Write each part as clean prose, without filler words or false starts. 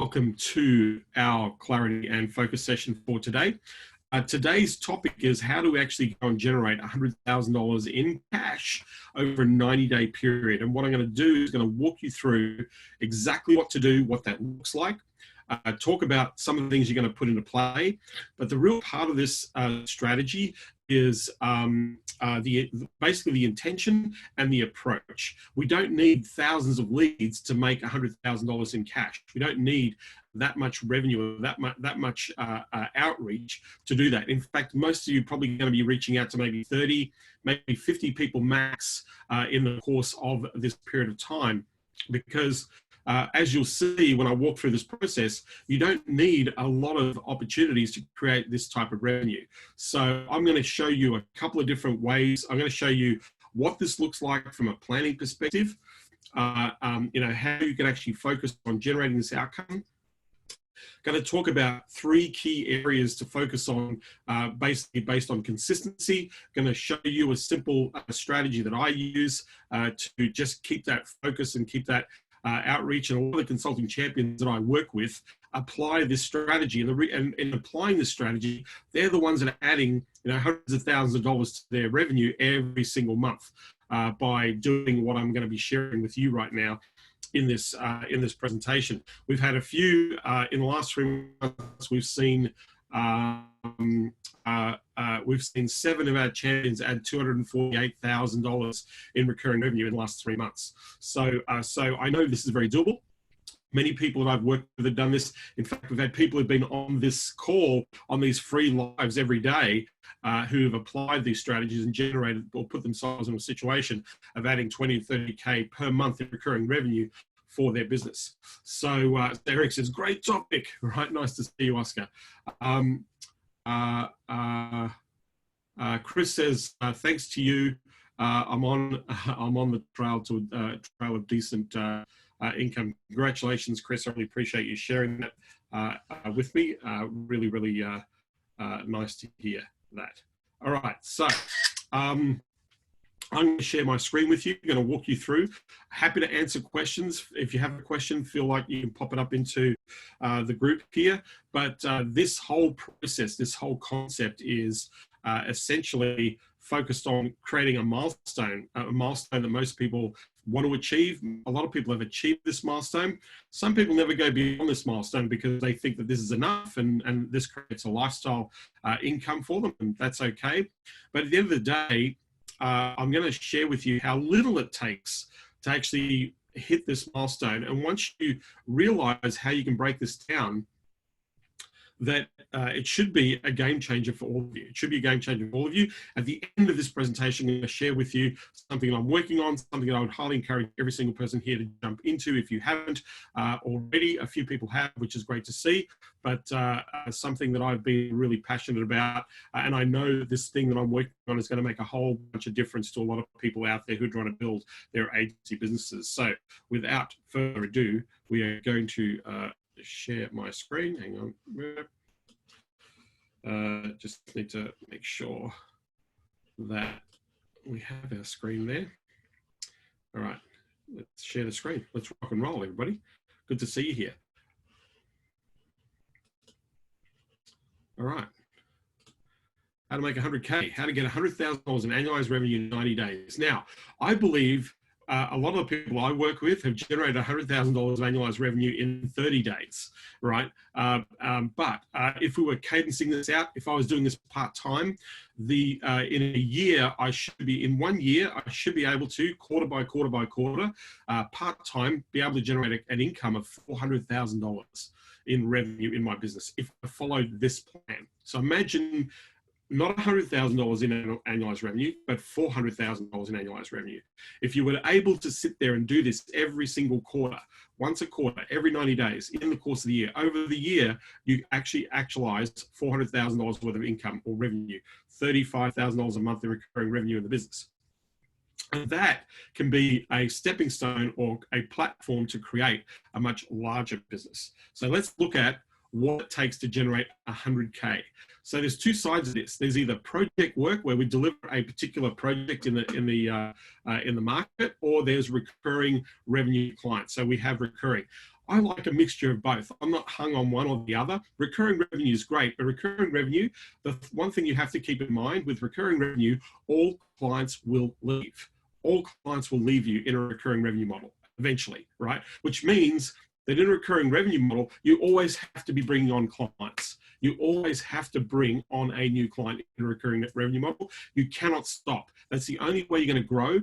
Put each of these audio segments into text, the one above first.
welcome to our clarity and focus session for today. Today's topic is how to actually go and generate $100,000 in cash over a 90-day period. And what I'm going to do is going to walk you through exactly what to do, what that looks like, talk about some of the things you're going to put into play. But the real part of this strategy is basically the intention and the approach. We don't need thousands of leads to make $100,000 in cash. We don't need that much revenue or that much outreach to do that. In fact, most of you are probably going to be reaching out to maybe 30, maybe 50 people max in the course of this period of time, because as you'll see when I walk through this process, you don't need a lot of opportunities to create this type of revenue. So I'm going to show you a couple of different ways. I'm going to show you what this looks like from a planning perspective, how you can actually focus on generating this outcome. Going to talk about 3 key areas to focus on, basically based on consistency. Going to show you a simple strategy that I use to just keep that focus and keep that outreach. And a lot of the consulting champions that I work with apply this strategy, and in applying this strategy, they're the ones that are adding hundreds of thousands of dollars to their revenue every single month by doing what I'm going to be sharing with you right now in this presentation. We've had a few in the last 3 months. We've seen 7 of our champions add $248,000 in recurring revenue in the last 3 months. So I know this is very doable. Many people that I've worked with have done this. In fact, we've had people who've been on this call on these free lives every day who have applied these strategies and generated or put themselves in a situation of adding 20 to 30K per month in recurring revenue for their business. So Eric says, great topic, right? Nice to see you, Oscar. Chris says, thanks to you, I'm on the trail of decent income. Congratulations, Chris. I really appreciate you sharing that with me. Really nice to hear that. All right, so I'm going to share my screen with you. I'm going to walk you through. Happy to answer questions. If you have a question, feel like you can pop it up into the group here. But this whole process, this whole concept is essentially focused on creating a milestone that most people want to achieve. A lot of people have achieved this milestone. Some people never go beyond this milestone because they think that this is enough and this creates a lifestyle income for them, and that's okay. But at the end of the day, I'm going to share with you how little it takes to actually hit this milestone. And once you realize how you can break this down, that it should be a game changer for all of you. It should be a game changer for all of you. At the end of this presentation, I'm going to share with you something I'm working on, something that I would highly encourage every single person here to jump into if you haven't already. A few people have, which is great to see, but something that I've been really passionate about. And I know this thing that I'm working on is going to make a whole bunch of difference to a lot of people out there who are trying to build their agency businesses. So without further ado, we are going to share my screen. Hang on. Just need to make sure that we have our screen there. All right, let's share the screen. Let's rock and roll, everybody. Good to see you here. All right. How to make 100K, how to get $100,000 in annualized revenue in 90 days. Now, I believe a lot of the people I work with have generated $100,000 of annualized revenue in 30 days, right? But if we were cadencing this out, if I was doing this part-time, in a year, in 1 year, I should be able to, quarter by quarter by quarter, part-time, be able to generate an income of $400,000 in revenue in my business if I followed this plan. So imagine not $100,000 in annualized revenue, but $400,000 in annualized revenue. If you were able to sit there and do this every single quarter, once a quarter, every 90 days, in the course of the year, over the year, you actually actualized $400,000 worth of income or revenue, $35,000 a month in recurring revenue in the business. And that can be a stepping stone or a platform to create a much larger business. So let's look at what it takes to generate 100K. So there's 2 sides of this. There's either project work where we deliver a particular project in the market, or there's recurring revenue clients. So we have recurring. I like a mixture of both. I'm not hung on one or the other. Recurring revenue is great, but recurring revenue, the one thing you have to keep in mind with recurring revenue, all clients will leave. All clients will leave you in a recurring revenue model eventually, right? Which means that in a recurring revenue model, you always have to be bringing on clients. You always have to bring on a new client in a recurring revenue model. You cannot stop. That's the only way you're going to grow.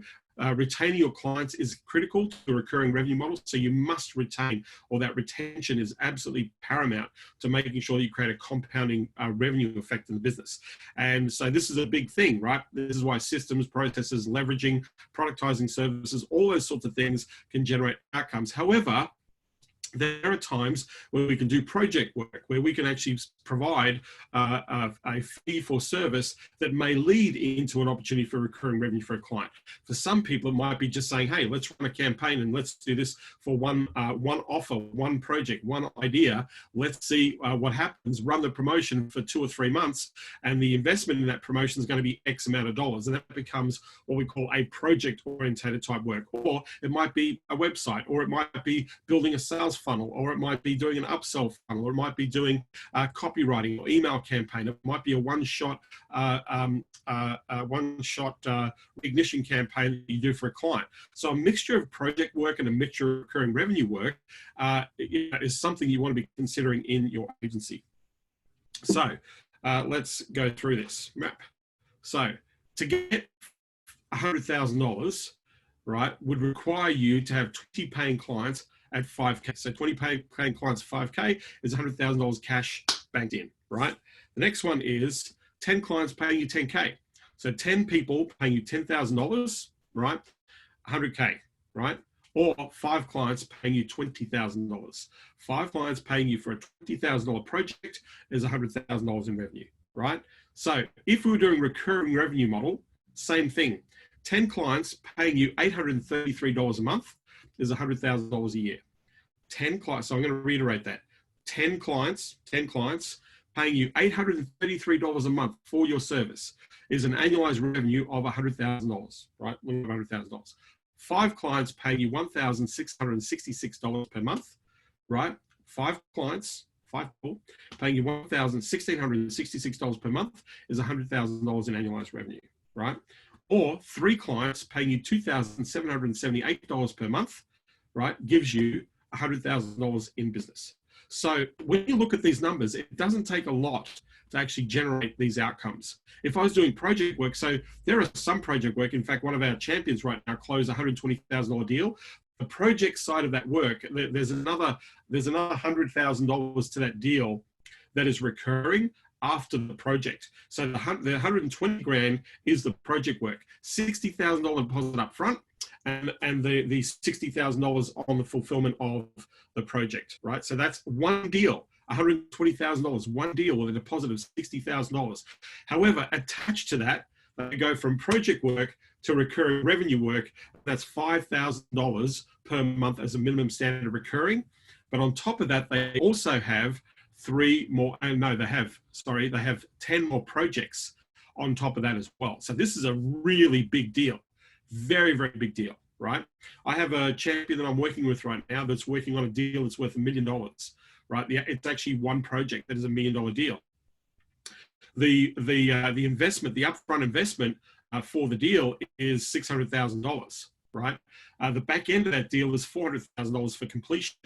Retaining your clients is critical to the recurring revenue model. So you must retain, or that retention is absolutely paramount to making sure you create a compounding revenue effect in the business. And so this is a big thing, right? This is why systems, processes, leveraging, productizing services, all those sorts of things can generate outcomes. However, there are times where we can do project work, where we can actually provide a fee for service that may lead into an opportunity for recurring revenue for a client. For some people, it might be just saying, hey, let's run a campaign and let's do this for one offer, one project, one idea. Let's see what happens, run the promotion for 2 or 3 months, and the investment in that promotion is going to be X amount of dollars. And that becomes what we call a project-oriented type work. Or it might be a website, or it might be building a sales funnel, or it might be doing an upsell funnel, or it might be doing copywriting or email campaign. It might be a one-shot recognition campaign that you do for a client. So a mixture of project work and a mixture of recurring revenue work is something you want to be considering in your agency. So let's go through this map. So to get $100,000, right, would require you to have 20 paying clients at 5K. So 20 paying clients, 5K is $100,000 cash banked in, right? The next one is 10 clients paying you 10K. So 10 people paying you $10,000, right? 100K, right? Or 5 clients paying you $20,000. 5 clients paying you for a $20,000 project is $100,000 in revenue, right? So if we were doing recurring revenue model, same thing. 10 clients paying you $833 a month is $100,000 a year. 10 clients, so I'm going to reiterate that. 10 clients paying you $833 a month for your service is an annualized revenue of $100,000, right? $100,000. 5 clients paying you $1,666 per month, right? 5 clients, 5 people paying you $1,666 per month is $100,000 in annualized revenue, right? Or 3 clients paying you $2,778 per month, right, gives you $100,000 in business. So when you look at these numbers, it doesn't take a lot to actually generate these outcomes. If I was doing project work, so there are some project work, in fact, one of our champions right now closed a $120,000 deal. The project side of that work, there's another $100,000 to that deal that is recurring after the project. So the 120 grand is the project work, $60,000 deposit up front, and the $60,000 on the fulfillment of the project, right? So that's one deal, $120,000, one deal with a deposit of $60,000. However, attached to that, they go from project work to recurring revenue work. That's $5,000 per month as a minimum standard of recurring. But on top of that, they also have 3 more, they have 10 more projects on top of that as well. So this is a really big deal, very, very big deal, right? I have a champion that I'm working with right now that's working on a deal that's worth $1 million, right? It's actually one project that is $1 million deal. The investment, the upfront investment for the deal is $600,000, right? The back end of that deal is $400,000 for completion,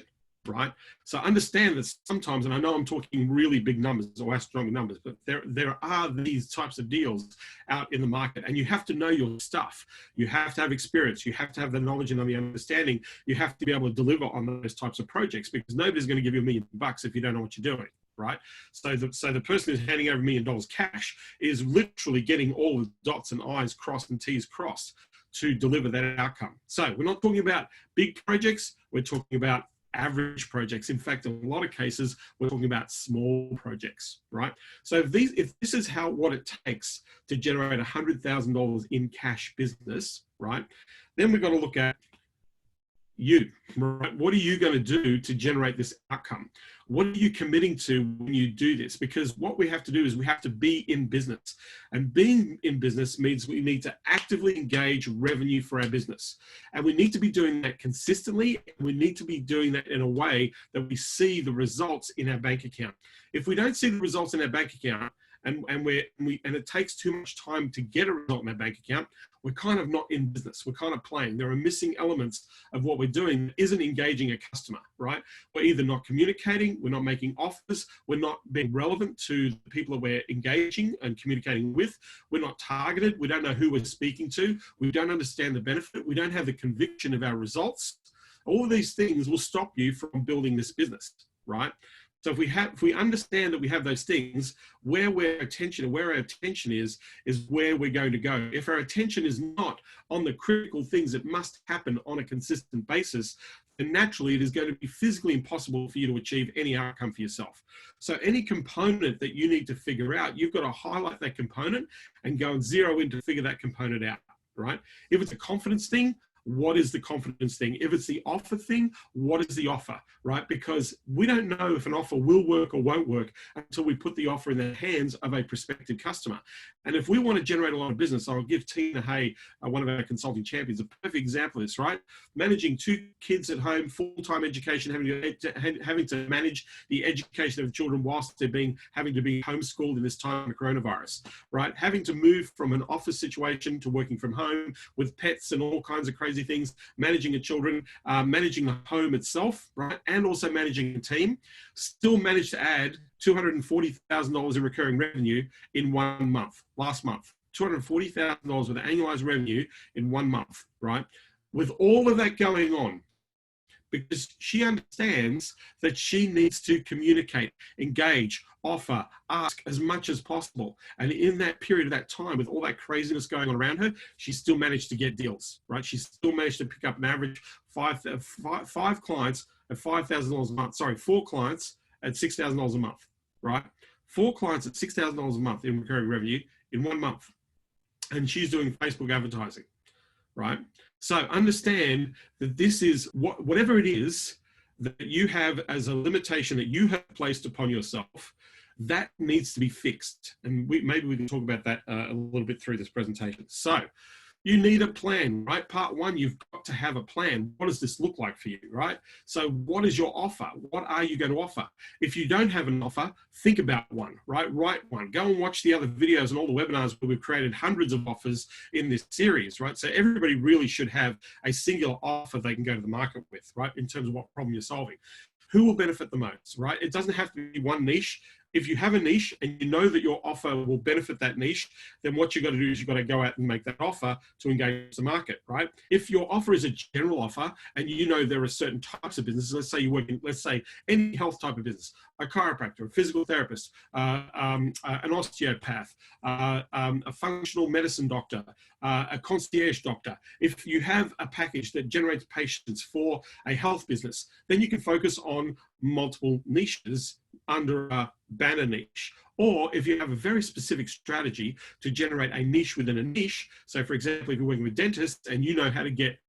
right? So understand that sometimes, and I know I'm talking really big numbers or astronomical numbers, but there are these types of deals out in the market, and you have to know your stuff. You have to have experience. You have to have the knowledge and the understanding. You have to be able to deliver on those types of projects, because nobody's going to give you $1 million if you don't know what you're doing, right? So the person who's handing over $1 million cash is literally getting all the dots and I's crossed and T's crossed to deliver that outcome. So we're not talking about big projects. We're talking about average projects. In fact, in a lot of cases, we're talking about small projects, right? So if this is what it takes to generate $100,000 in cash business, right? Then we've got to look at, You, right? What are you going to do to generate this outcome? What are you committing to when you do this? Because what we have to do is we have to be in business. And being in business means we need to actively engage revenue for our business. And we need to be doing that consistently. And we need to be doing that in a way that we see the results in our bank account. If we don't see the results in our bank account, and it takes too much time to get a result in our bank account, we're kind of not in business. We're kind of playing. There are missing elements of what we're doing that isn't engaging a customer, right? We're either not communicating, we're not making offers, we're not being relevant to the people that we're engaging and communicating with, we're not targeted, we don't know who we're speaking to, we don't understand the benefit, we don't have the conviction of our results. All of these things will stop you from building this business, right? So if we understand that we have those things, where our attention is where we're going to go. If our attention is not on the critical things that must happen on a consistent basis, then naturally it is going to be physically impossible for you to achieve any outcome for yourself. So any component that you need to figure out, you've got to highlight that component and go and zero in to figure that component out, right? If it's a confidence thing, what is the confidence thing? If it's the offer thing, what is the offer, right? Because we don't know if an offer will work or won't work until we put the offer in the hands of a prospective customer. And if we want to generate a lot of business, I'll give Tina Hay, one of our consulting champions, a perfect example of this, right? Managing 2 kids at home, full-time education, having to manage the education of children whilst they're having to be homeschooled in this time of coronavirus, right? Having to move from an office situation to working from home with pets and all kinds of crazy things, managing the children, managing the home itself, right? And also managing a team, still managed to add $240,000 in recurring revenue in 1 month, last month. $240,000 with annualized revenue in 1 month, right? With all of that going on, because she understands that she needs to communicate, engage, offer, ask as much as possible. And in that period of that time, with all that craziness going on around her, she still managed to get deals, right? She still managed to pick up an average five clients at $5,000 a month. Sorry, 4 clients at $6,000 a month, right? 4 clients at $6,000 a month in recurring revenue in 1 month. And she's doing Facebook advertising, right? So understand that this is whatever it is that you have as a limitation that you have placed upon yourself, that needs to be fixed. And maybe we can talk about that a little bit through this presentation. So you need a plan, right? Part 1, you've got to have a plan. What does this look like for you, right? So what is your offer? What are you going to offer? If you don't have an offer, think about one, right? Write one. Go and watch the other videos and all the webinars where we've created hundreds of offers in this series, right? So everybody really should have a singular offer they can go to the market with, right? In terms of what problem you're solving. Who will benefit the most, right? It doesn't have to be one niche. If you have a niche and you know that your offer will benefit that niche, then what you've got to do is you've got to go out and make that offer to engage the market, right? If your offer is a general offer and you know there are certain types of businesses, let's say you work in, let's say, any health type of business, a chiropractor, a physical therapist, an osteopath, a functional medicine doctor, a concierge doctor. If you have a package that generates patients for a health business, then you can focus on multiple niches under a banner niche. Or if you have a very specific strategy to generate a niche within a niche, so for example, if you're working with dentists and you know how to get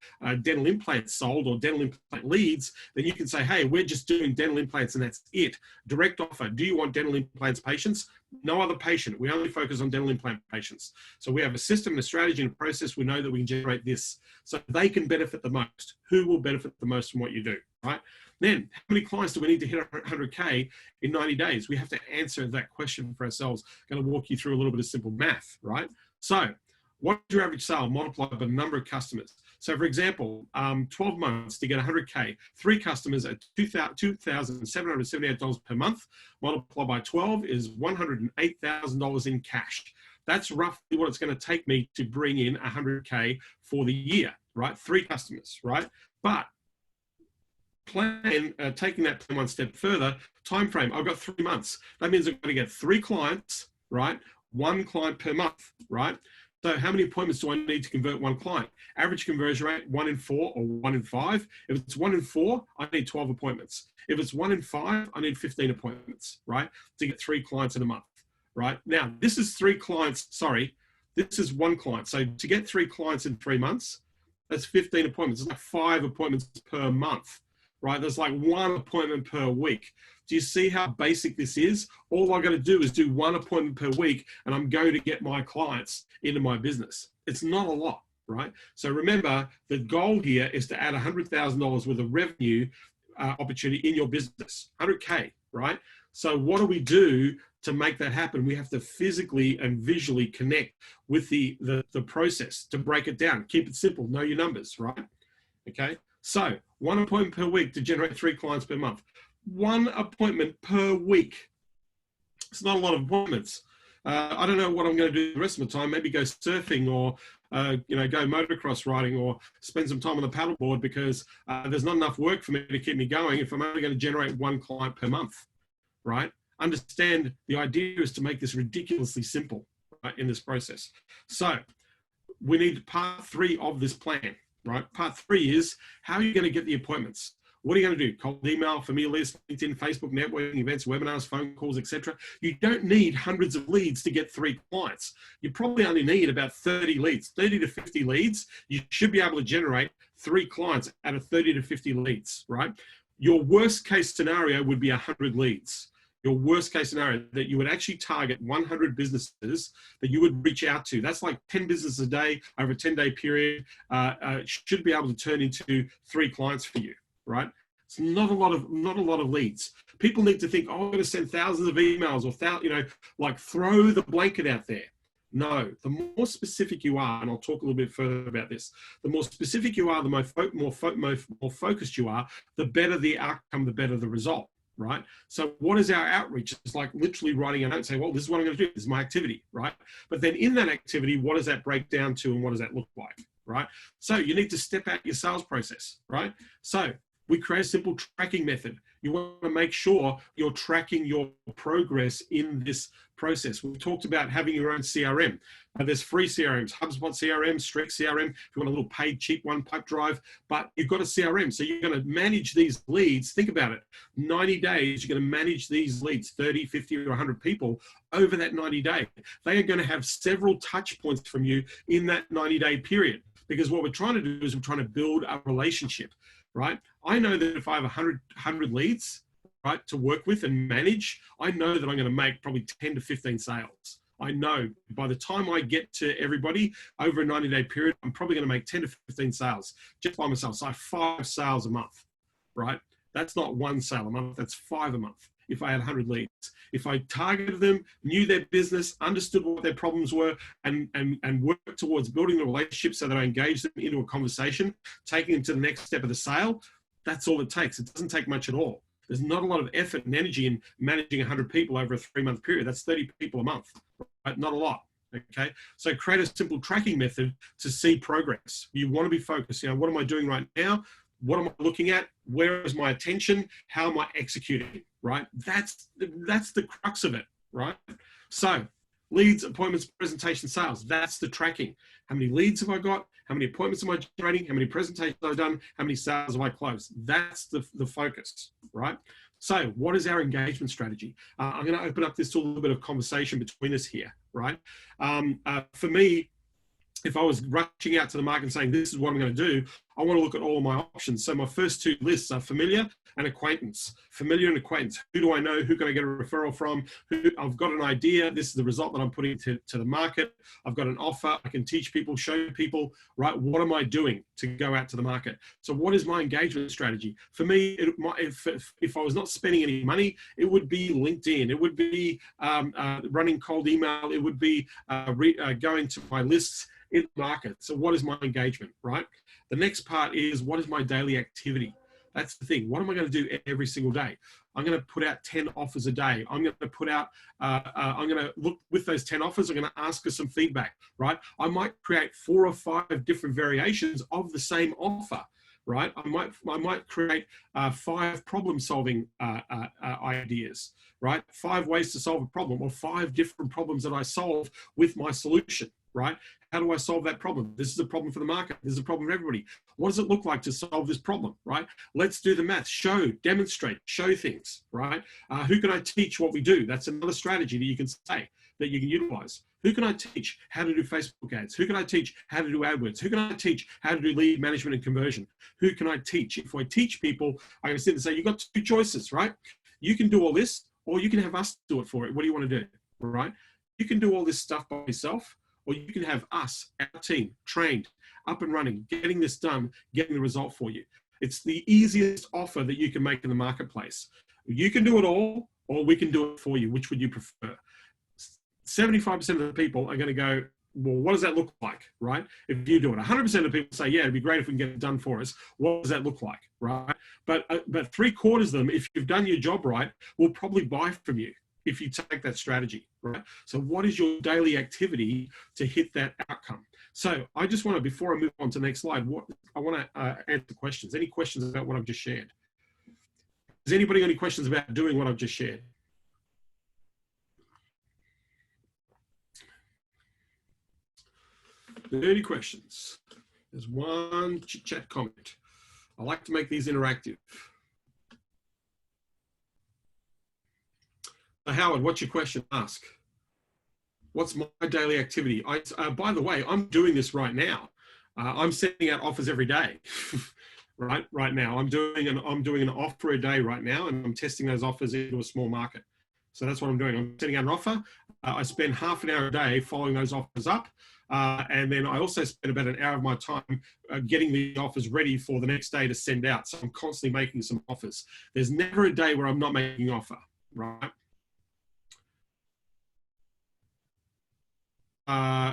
dental implants sold or dental implant leads, then you can say, hey, we're just doing dental implants and that's it. Direct offer. Do you want dental implants patients? No other patient. We only focus on dental implant patients. So we have a system, a strategy, and a process. We know that we can generate this. So they can benefit the most. Who will benefit the most from what you do, right? Then, how many clients do we need to hit 100K in 90 days? We have to answer that question for ourselves. I'm going to walk you through a little bit of simple math, right? So, what's your average sale multiplied by the number of customers? So, for example, 12 months to get 100K, 3 customers at $2,778 per month, multiplied by 12 is $108,000 in cash. That's roughly what it's going to take me to bring in 100K for the year, right? 3 customers, right? But taking that plan one step further, time frame, I've got 3 months. That means I'm going to get 3 clients, right? 1 client per month, right? So how many appointments do I need to convert 1 client? Average conversion rate, 1 in 4 or 1 in 5. If it's 1 in 4, I need 12 appointments. If it's 1 in 5, I need 15 appointments, right? To get 3 clients in a month, right? Now, this is 3 clients, sorry, this is 1 client. So to get 3 clients in 3 months, That's 15 appointments. It's like 5 appointments per month, right? There's like 1 appointment per week. Do you see how basic this is? All I got to do is do 1 appointment per week, and I'm going to get my clients into my business. It's not a lot, right? So remember, the goal here is to add $100,000 worth of revenue opportunity in your business, 100K, right? So what do we do to make that happen? We have to physically and visually connect with the process to break it down. Keep it simple, know your numbers, right? Okay, so 1 appointment per week to generate 3 clients per month. 1 appointment per week. It's not a lot of appointments. I don't know what I'm going to do the rest of the time. Maybe go surfing or go motocross riding or spend some time on the paddleboard, because there's not enough work for me to keep me going if I'm only going to generate 1 client per month, right? Understand the idea is to make this ridiculously simple, right, in this process. So we need part 3 of this plan, right? Part 3 is how are you going to get the appointments? What are you going to do? Cold email, familiar list, LinkedIn, Facebook, networking events, webinars, phone calls, etc. You don't need hundreds of leads to get 3 clients. You probably only need about 30 leads, 30 to 50 leads. You should be able to generate 3 clients out of 30 to 50 leads, right? Your worst case scenario would be 100 leads. Your worst case scenario, that you would actually target 100 businesses that you would reach out to. That's like 10 businesses a day over a 10-day period, should be able to turn into 3 clients for you, right? It's not a lot of leads. People need to think, oh, I'm going to send thousands of emails or like throw the blanket out there. No, the more specific you are, and I'll talk a little bit further about this, the more specific you are, the more focused you are, the better the outcome, the better the result, right? So what is our outreach? It's like literally writing a note and saying, well, this is what I'm going to do. This is my activity, right? But then in that activity, what does that break down to and what does that look like, right? So you need to step out your sales process, right? So we create a simple tracking method. You want to make sure you're tracking your progress in this process. We've talked about having your own CRM. There's free CRMs, HubSpot CRM, Strict CRM, if you want a little paid cheap one, Pipedrive, but you've got a CRM. So you're going to manage these leads. Think about it. 90 days, you're going to manage these leads, 30, 50, or 100 people over that 90 day. They are going to have several touch points from you in that 90-day period, because what we're trying to do is we're trying to build a relationship, right? I know that if I have 100 leads, right, to work with and manage, I know that I'm going to make probably 10 to 15 sales. I know by the time I get to everybody over a 90-day period, I'm probably going to make 10 to 15 sales just by myself. So I have 5 sales a month, right? That's not 1 sale a month, that's 5 a month. If I had 100 leads, if I targeted them, knew their business, understood what their problems were, and worked towards building the relationship so that I engage them into a conversation, taking them to the next step of the sale, that's all it takes. It doesn't take much at all. There's not a lot of effort and energy in managing 100 people over a 3-month period. That's 30 people a month, right? Not a lot. Okay, so create a simple tracking method to see progress. You want to be focused. You know, what am I doing right now? What am I looking at? Where is my attention? How am I executing? Right? That's the crux of it, right? So leads, appointments, presentation, sales. That's the tracking. How many leads have I got? How many appointments am I generating? How many presentations have I done? How many sales have I closed? That's the focus, right? So what is our engagement strategy? I'm going to open up this to a little bit of conversation between us here, right? For me, if I was rushing out to the market and saying, this is what I'm going to do, I want to look at all of my options. So my first 2 lists are familiar and acquaintance. Familiar and acquaintance. Who do I know? Who can I get a referral from? I've got an idea. This is the result that I'm putting to the market. I've got an offer. I can teach people, show people, right? What am I doing to go out to the market? So what is my engagement strategy? For me, if I was not spending any money, it would be LinkedIn. It would be running cold email. It would be going to my lists in the market. So what is my engagement, right? The next part is, what is my daily activity? That's the thing. What am I going to do every single day? I'm going to put out 10 offers a day. I'm going to put out, I'm going to look with those 10 offers. I'm going to ask for some feedback, right? I might create 4 or 5 different variations of the same offer, right? I might create 5 problem-solving ideas, right? 5 ways to solve a problem, or 5 different problems that I solve with my solution, right? How do I solve that problem? This is a problem for the market. This is a problem for everybody. What does it look like to solve this problem, right? Let's do the math. Show, demonstrate, show things, right? Who can I teach what we do? That's another strategy that you can say, that you can utilize. Who can I teach how to do Facebook ads? Who can I teach how to do AdWords? Who can I teach how to do lead management and conversion? Who can I teach? If I teach people, I'm going to sit and say, you've got two choices, right? You can do all this, or you can have us do it for it. What do you want to do, right? You can do all this stuff by yourself, or you can have us, our team, trained, up and running, getting this done, getting the result for you. It's the easiest offer that you can make in the marketplace. You can do it all, or we can do it for you. Which would you prefer? 75% of the people are going to go, well, what does that look like, right? If you do it, 100% of the people say, yeah, it'd be great if we can get it done for us. What does that look like, right? But 3/4 of them, if you've done your job right, will probably buy from you if you take that strategy, right? So what is your daily activity to hit that outcome? So I just want to, before I move on to the next slide, I want to answer questions. Any questions about what I've just shared? Has anybody got any questions about doing what I've just shared? Any questions? There's one chit-chat comment. I like to make these interactive. So Howard, what's your question? Ask. What's my daily activity? By the way, I'm doing this right now. I'm sending out offers every day. right now, I'm doing an offer a day right now, and I'm testing those offers into a small market. So that's what I'm doing. I'm sending out an offer. I spend half an hour a day following those offers up. And then I also spend about an hour of my time getting the offers ready for the next day to send out. So I'm constantly making some offers. There's never a day where I'm not making an offer, right?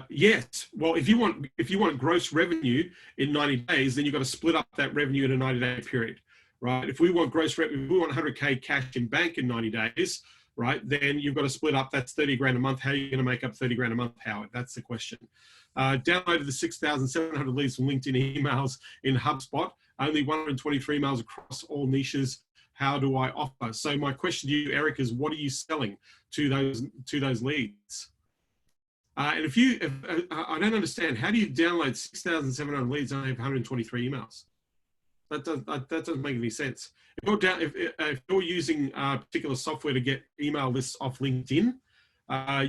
Yes. Well, if you want gross revenue in 90 days, then you've got to split up that revenue in a 90-day period, right? If we want gross revenue, if we want 100K cash in bank in 90 days, right, then you've got to split up. That's 30 grand a month. How are you going to make up 30 grand a month, Howard? That's the question. Downloaded the 6,700 leads from LinkedIn emails in HubSpot. Only 123 emails across all niches. How do I offer? So my question to you, Eric, is what are you selling to those leads? And if I don't understand, how do you download 6,700 leads and only have 123 emails? That doesn't make any sense. If you're using particular software to get email lists off LinkedIn,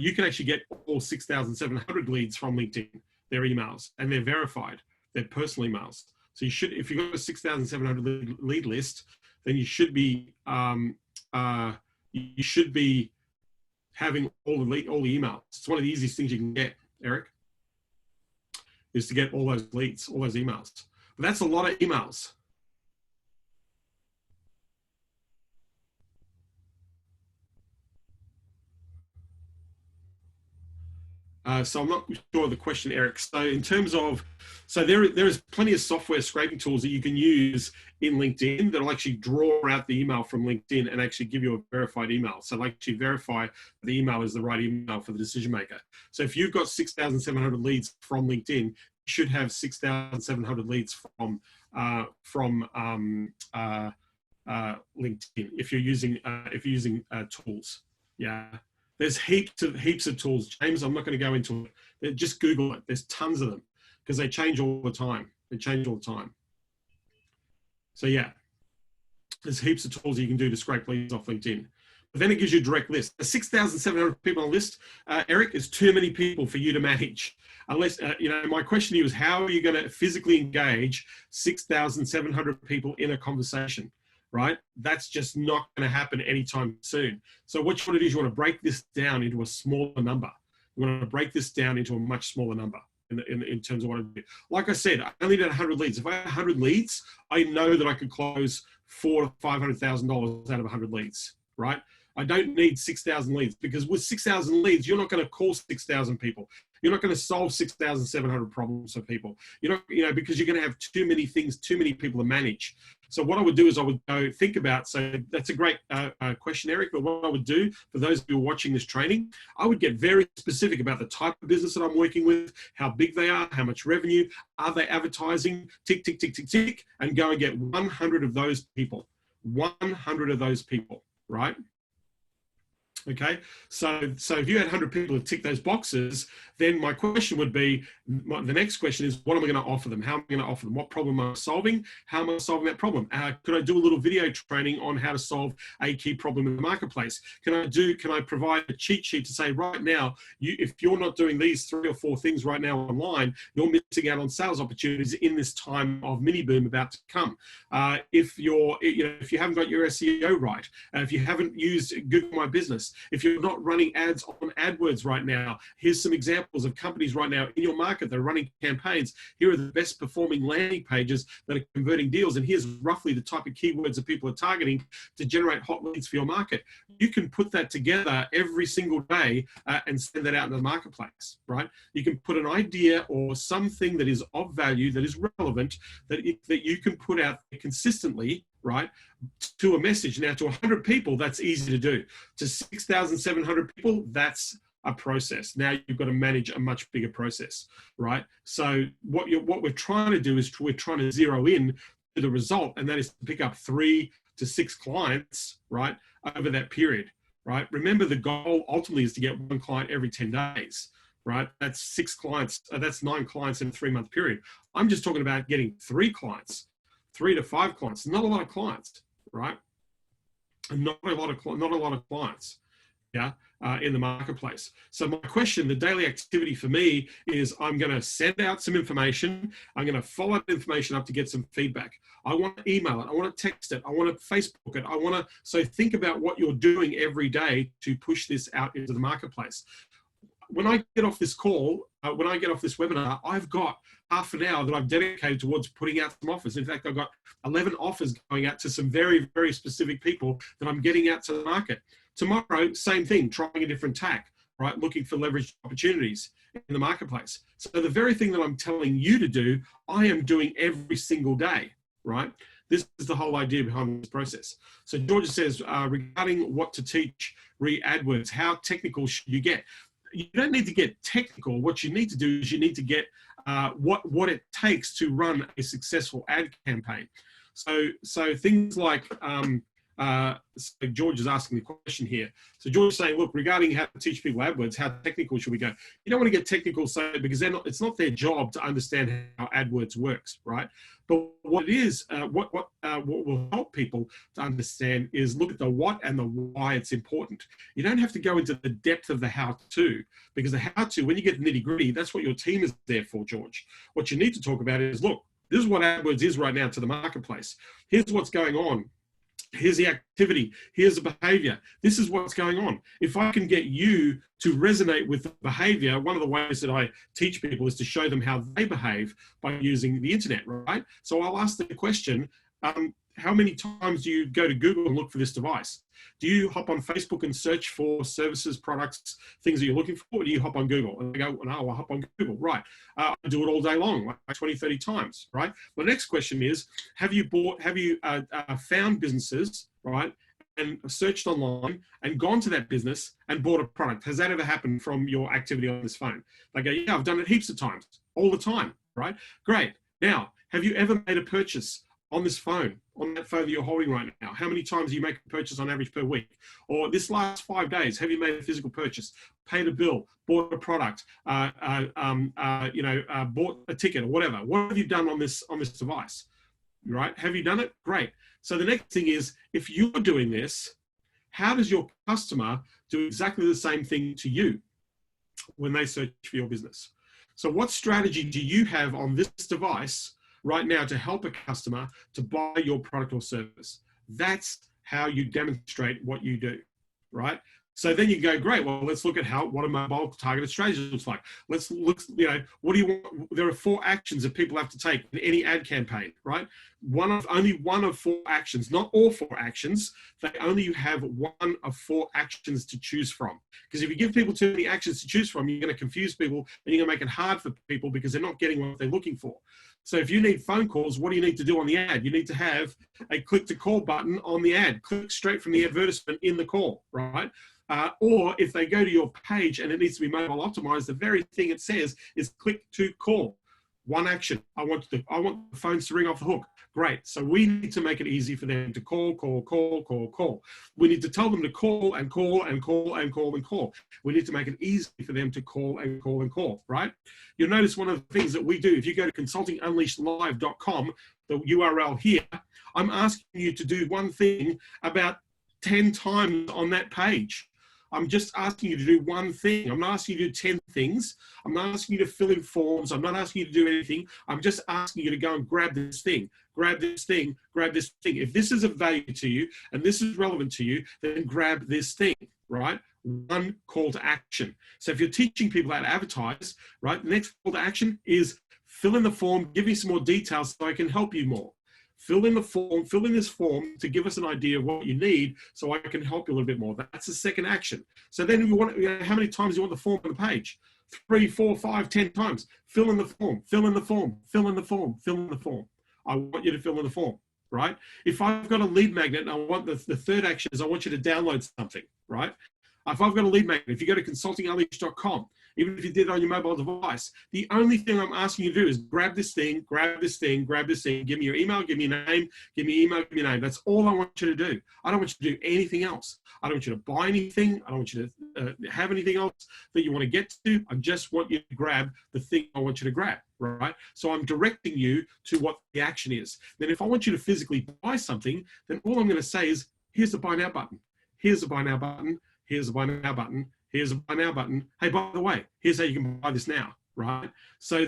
you can actually get all 6,700 leads from LinkedIn, their emails, and they're verified. They're personal emails. So you should, if you've got a 6,700 lead list, then you should be having all the emails. It's one of the easiest things you can get, Eric, is to get all those leads, all those emails. But that's a lot of emails. So I'm not sure of the question, Eric. So in terms of, so there is plenty of software scraping tools that you can use in LinkedIn that'll actually draw out the email from LinkedIn and actually give you a verified email. So like actually verify the email is the right email for the decision maker. So if you've got 6,700 leads from LinkedIn, you should have 6,700 leads from LinkedIn if you're using tools. Yeah. There's heaps of tools. James, I'm not going to go into it. Just Google it. There's tons of them because they change all the time. So yeah, there's heaps of tools you can do to scrape leads off LinkedIn. But then it gives you a direct list. 6,700 people on a list, Eric, is too many people for you to manage. Unless, my question to you is how are you going to physically engage 6,700 people in a conversation? Right? That's just not going to happen anytime soon. So what you want to do is you want to break this down into a smaller number. You want to break this down into a much smaller number in terms of what I do. Like I said, I only did 100 leads. If I had 100 leads, I know that I could close $400,000 to $500,000 out of 100 leads, right? I don't need 6,000 leads because with 6,000 leads, you're not going to call 6,000 people. You're not going to solve 6,700 problems for people. Because you're going to have too many things, too many people to manage. So what I would do is I would go think about, so that's a great question, Eric, but what I would do for those who are watching this training, I would get very specific about the type of business that I'm working with, how big they are, how much revenue, are they advertising, tick, tick, tick, tick, tick, and go and get 100 of those people, 100 of those people, right? Okay, so if you had 100 people who tick those boxes, then my question would be, the next question is, what am I going to offer them? How am I going to offer them? What problem am I solving? How am I solving that problem? Could I do a little video training on how to solve a key problem in the marketplace? Can I provide a cheat sheet to say, right now, if you're not doing these 3 or 4 things right now online, you're missing out on sales opportunities in this time of mini boom about to come. If you haven't got your SEO right, if you haven't used Google My Business, if you're not running ads on AdWords right now, here's some examples of companies right now in your market that are running campaigns. Here are the best performing landing pages that are converting deals. And here's roughly the type of keywords that people are targeting to generate hot leads for your market. You can put that together every single day and send that out in the marketplace, right? You can put an idea or something that is of value, that is relevant, that you can put out consistently, right, to a message. Now, to 100 people, that's easy to do. To 6,700 people, that's a process. Now you've got to manage a much bigger process, right? So what we're trying to do is we're trying to zero in to the result, and that is to pick up 3 to 6 clients, right, over that period, right? Remember, the goal ultimately is to get 1 client every 10 days, right? That's 6 clients. That's 9 clients in a 3-month period. I'm just talking about getting 3 clients, 3 to 5 clients. Not a lot of clients, right? And not a lot of clients, yeah, in the marketplace. So my question, the daily activity for me is, I'm going to send out some information. I'm going to follow that information up to get some feedback. I want to email it. I want to text it. I want to Facebook it. So think about what you're doing every day to push this out into the marketplace. When I get off this call, when I get off this webinar, I've got half an hour that I've dedicated towards putting out some offers. In fact, I've got 11 offers going out to some very, very specific people that I'm getting out to the market. Tomorrow, same thing, trying a different tack, right? Looking for leveraged opportunities in the marketplace. So the very thing that I'm telling you to do, I am doing every single day, right? This is the whole idea behind this process. So Georgia says, regarding what to teach re-AdWords, how technical should you get? You don't need to get technical. What you need to do is you need to get what it takes to run a successful ad campaign. So things like, so George is asking the question here. So George is saying, look, regarding how to teach people AdWords, how technical should we go? You don't want to get technical, because it's not their job to understand how AdWords works, right? But what it is, what will help people to understand is look at the what and the why it's important. You don't have to go into the depth of the how-to, because the how-to, when you get nitty-gritty, that's what your team is there for, George. What you need to talk about is, look, this is what AdWords is right now to the marketplace. Here's what's going on. Here's the activity. Here's the behavior. This is what's going on. If I can get you to resonate with the behavior, one of the ways that I teach people is to show them how they behave by using the internet, right? So I'll ask the question, how many times do you go to Google and look for this device? Do you hop on Facebook and search for services, products, things that you're looking for? Or do you hop on Google? And I go, no, I'll hop on Google. Right. I do it all day long, like 20, 30 times, right? The next question is, have you found businesses, right, and searched online and gone to that business and bought a product? Has that ever happened from your activity on this phone? They go, yeah, I've done it heaps of times, all the time, right? Great. Now, have you ever made a purchase on this phone, on that phone that you're holding right now? How many times do you make a purchase on average per week? Or this last 5 days, have you made a physical purchase, paid a bill, bought a product, bought a ticket or whatever? What have you done on this device, right? Have you done it? Great. So the next thing is, if you're doing this, how does your customer do exactly the same thing to you when they search for your business? So what strategy do you have on this device right now to help a customer to buy your product or service? That's how you demonstrate what you do, right? So then you go, great, well, let's look at what a mobile targeted strategy looks like. Let's look, what do you want? There are 4 actions that people have to take in any ad campaign, right? Only one of 4 actions, not all 4 actions. They only have 1 of 4 actions to choose from. Because if you give people too many actions to choose from, you're going to confuse people and you're going to make it hard for people because they're not getting what they're looking for. So if you need phone calls, what do you need to do on the ad? You need to have a click to call button on the ad. Click straight from the advertisement in the call, right? Or if they go to your page and it needs to be mobile optimized, the very thing it says is click to call. One action. I want the phones to ring off the hook. Great. So we need to make it easy for them to call. We need to tell them to call and call and call and call and call. We need to make it easy for them to call and call and call, right? You'll notice one of the things that we do, if you go to consultingunleashedlive.com, the URL here, I'm asking you to do one thing about 10 times on that page. I'm just asking you to do one thing. I'm not asking you to do 10 things. I'm not asking you to fill in forms. I'm not asking you to do anything. I'm just asking you to go and grab this thing, grab this thing, grab this thing. If this is of value to you and this is relevant to you, then grab this thing, right? One call to action. So if you're teaching people how to advertise, right, the next call to action is fill in the form, give me some more details so I can help you more. Fill in the form, fill in this form to give us an idea of what you need so I can help you a little bit more. That's the second action. So then we want, how many times do you want the form on the page? 3, 4, 5, 10 times. Fill in the form, fill in the form, fill in the form, fill in the form. I want you to fill in the form, right? If I've got a lead magnet and I want the third action is I want you to download something, right? If I've got a lead magnet, if you go to consultingunleashed.com, even if you did it on your mobile device, the only thing I'm asking you to do is grab this thing, grab this thing, grab this thing, give me your email, give me your name, give me your email, give me your name. That's all I want you to do. I don't want you to do anything else. I don't want you to buy anything. I don't want you to have anything else that you want to get to. I just want you to grab the thing I want you to grab, right? So I'm directing you to what the action is. Then if I want you to physically buy something, then all I'm going to say is, here's the buy now button. Here's the buy now button. Here's the buy now button. Here's a buy now button. Hey, by the way, here's how you can buy this now, right? So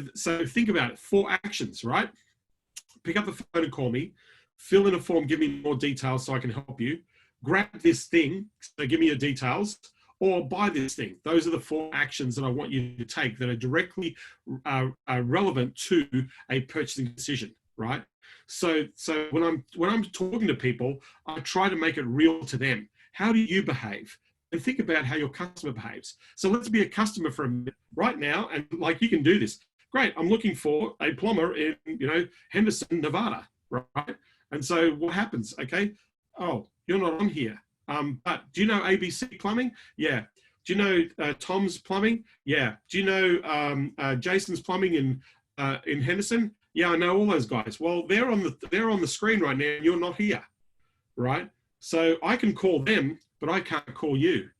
think about it. 4 actions, right? Pick up the phone and call me. Fill in a form. Give me more details so I can help you. Grab this thing. So give me your details. Or buy this thing. Those are the 4 actions that I want you to take that are directly relevant to a purchasing decision, right? So when I'm talking to people, I try to make it real to them. How do you behave? And think about how your customer behaves. So let's be a customer for a minute right now, and like you can do this. Great, I'm looking for a plumber in Henderson, Nevada, right? And so what happens? Okay, oh, you're not on here. But do you know ABC Plumbing? Yeah. Do you know Tom's Plumbing? Yeah. Do you know Jason's Plumbing in Henderson? Yeah, I know all those guys. Well, they're on the screen right now, and you're not here, right? So I can call them, but I can't call you,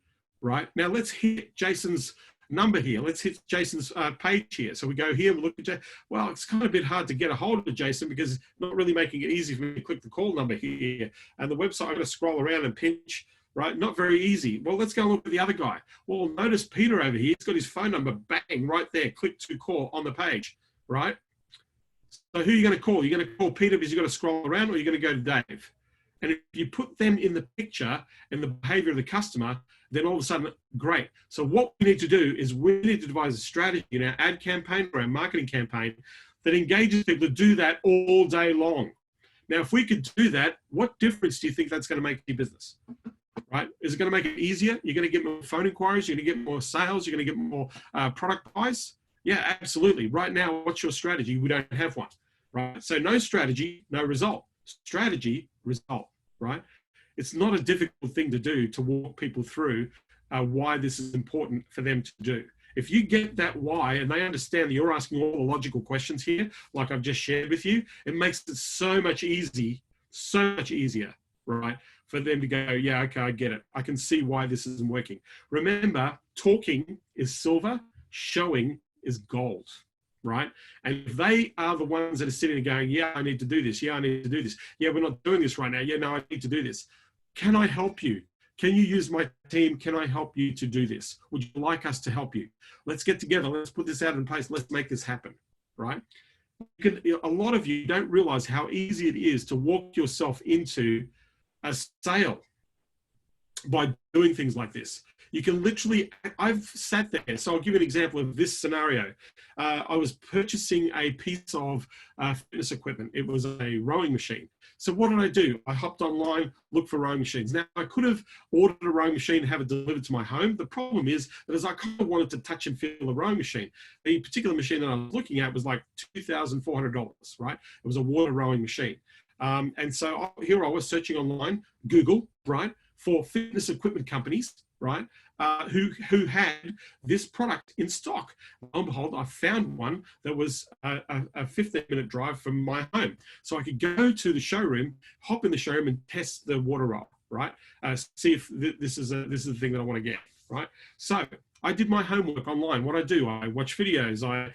right? Now let's hit Jason's number here. Let's hit Jason's page here. So we go here, we look at Jason. Well, it's kind of a bit hard to get a hold of Jason because it's not really making it easy for me to click the call number here. And the website, I'm going to scroll around and pinch, right? Not very easy. Well, let's go look at the other guy. Well, notice Peter over here, he's got his phone number, bang, right there, click to call on the page, right? So who are you going to call? You're going to call Peter because you've got to scroll around, or you're going to go to Dave? And if you put them in the picture and the behavior of the customer, then all of a sudden, great. So what we need to do is we need to devise a strategy in our ad campaign or our marketing campaign that engages people to do that all day long. Now, if we could do that, what difference do you think that's going to make to your business? Right? Is it going to make it easier? You're going to get more phone inquiries. You're going to get more sales. You're going to get more product buys. Yeah, absolutely. Right now, what's your strategy? We don't have one. Right? So no strategy, no result. Strategy, result, right? It's not a difficult thing to do to walk people through why this is important for them to do. If you get that why and they understand that you're asking all the logical questions here, like I've just shared with you, it makes it so much easier, right? For them to go, yeah, okay, I get it. I can see why this isn't working. Remember, talking is silver, showing is gold. Right? And if they are the ones that are sitting and going, yeah, I need to do this. Yeah, I need to do this. Yeah, we're not doing this right now. Yeah, no, I need to do this. Can I help you? Can you use my team? Can I help you to do this? Would you like us to help you? Let's get together. Let's put this out in place. Let's make this happen. Right? A lot of you don't realize how easy it is to walk yourself into a sale by doing things like this. You can literally, I've sat there. So I'll give you an example of this scenario. I was purchasing a piece of fitness equipment. It was a rowing machine. So what did I do? I hopped online, looked for rowing machines. Now I could have ordered a rowing machine and have it delivered to my home. The problem is that as I kind of wanted to touch and feel a rowing machine, the particular machine that I was looking at was like $2,400, right? It was a water rowing machine. And so here I was searching online, Google, right? for fitness equipment companies, right, who had this product in stock. Lo and behold, I found one that was a 15-minute drive from my home. So I could go to the showroom, hop in the showroom and test the water roll, right? See if this is the thing that I want to get, right? So I did my homework online. What I do, I watch videos. I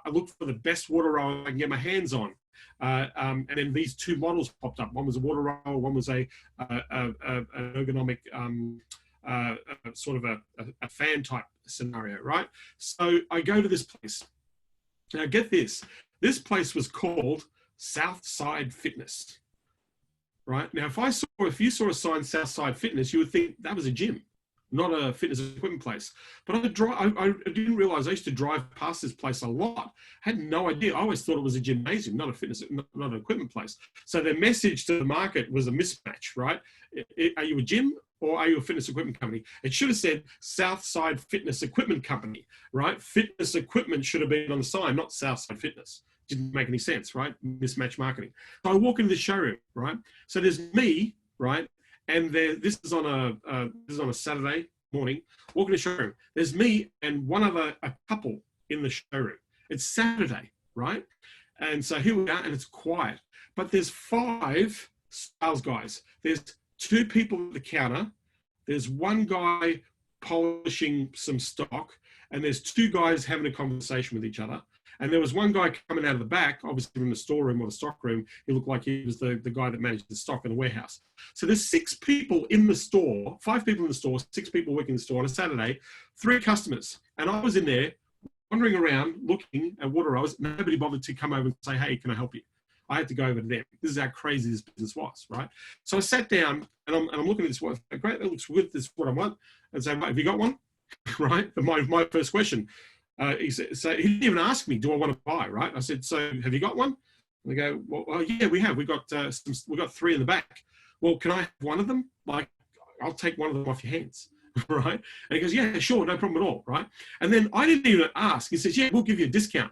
look for the best water roll I can get my hands on. And then these two models popped up. One was a water roll, one was an ergonomic sort of a fan type scenario, right? So I go to this place. Now get this. This place was called Southside Fitness, right? Now if you saw a sign Southside Fitness, you would think that was a gym, not a fitness equipment place. But I didn't realize I used to drive past this place a lot. I had no idea. I always thought it was a gymnasium, not a fitness, not an equipment place. So their message to the market was a mismatch, right? Are you a gym or are you a fitness equipment company? It should have said Southside Fitness Equipment Company, right? Fitness equipment should have been on the sign, not Southside Fitness. Didn't make any sense, right? Mismatch marketing. So I walk into the showroom, right? So there's me, right? And this is on a Saturday morning. Walking to the showroom. There's me and a couple in the showroom. It's Saturday, right? And so here we are, and it's quiet. But there's 5 sales guys. There's 2 people at the counter. There's 1 guy polishing some stock, and there's 2 guys having a conversation with each other. And there was 1 guy coming out of the back, obviously from the storeroom or the stock room. He looked like he was the guy that managed the stock in the warehouse. So there's 6 people in the store, 5 people in the store, 6 people working in the store on a Saturday, 3 customers. And I was in there wandering around looking at water rolls. Nobody bothered to come over and say, hey, can I help you? I had to go over to them. This is how crazy this business was, right? So I sat down and I'm looking at this one. Great, that looks good. This is what I want. And say, have you got one? Right? My first question. He said, so he didn't even ask me, do I want to buy, right? I said, so have you got one? And they go, well, yeah, we have. We got 3 in the back. Well, can I have one of them? Like, I'll take one of them off your hands, right? And he goes, yeah, sure, no problem at all, right? And then I didn't even ask. He says, yeah, we'll give you a discount.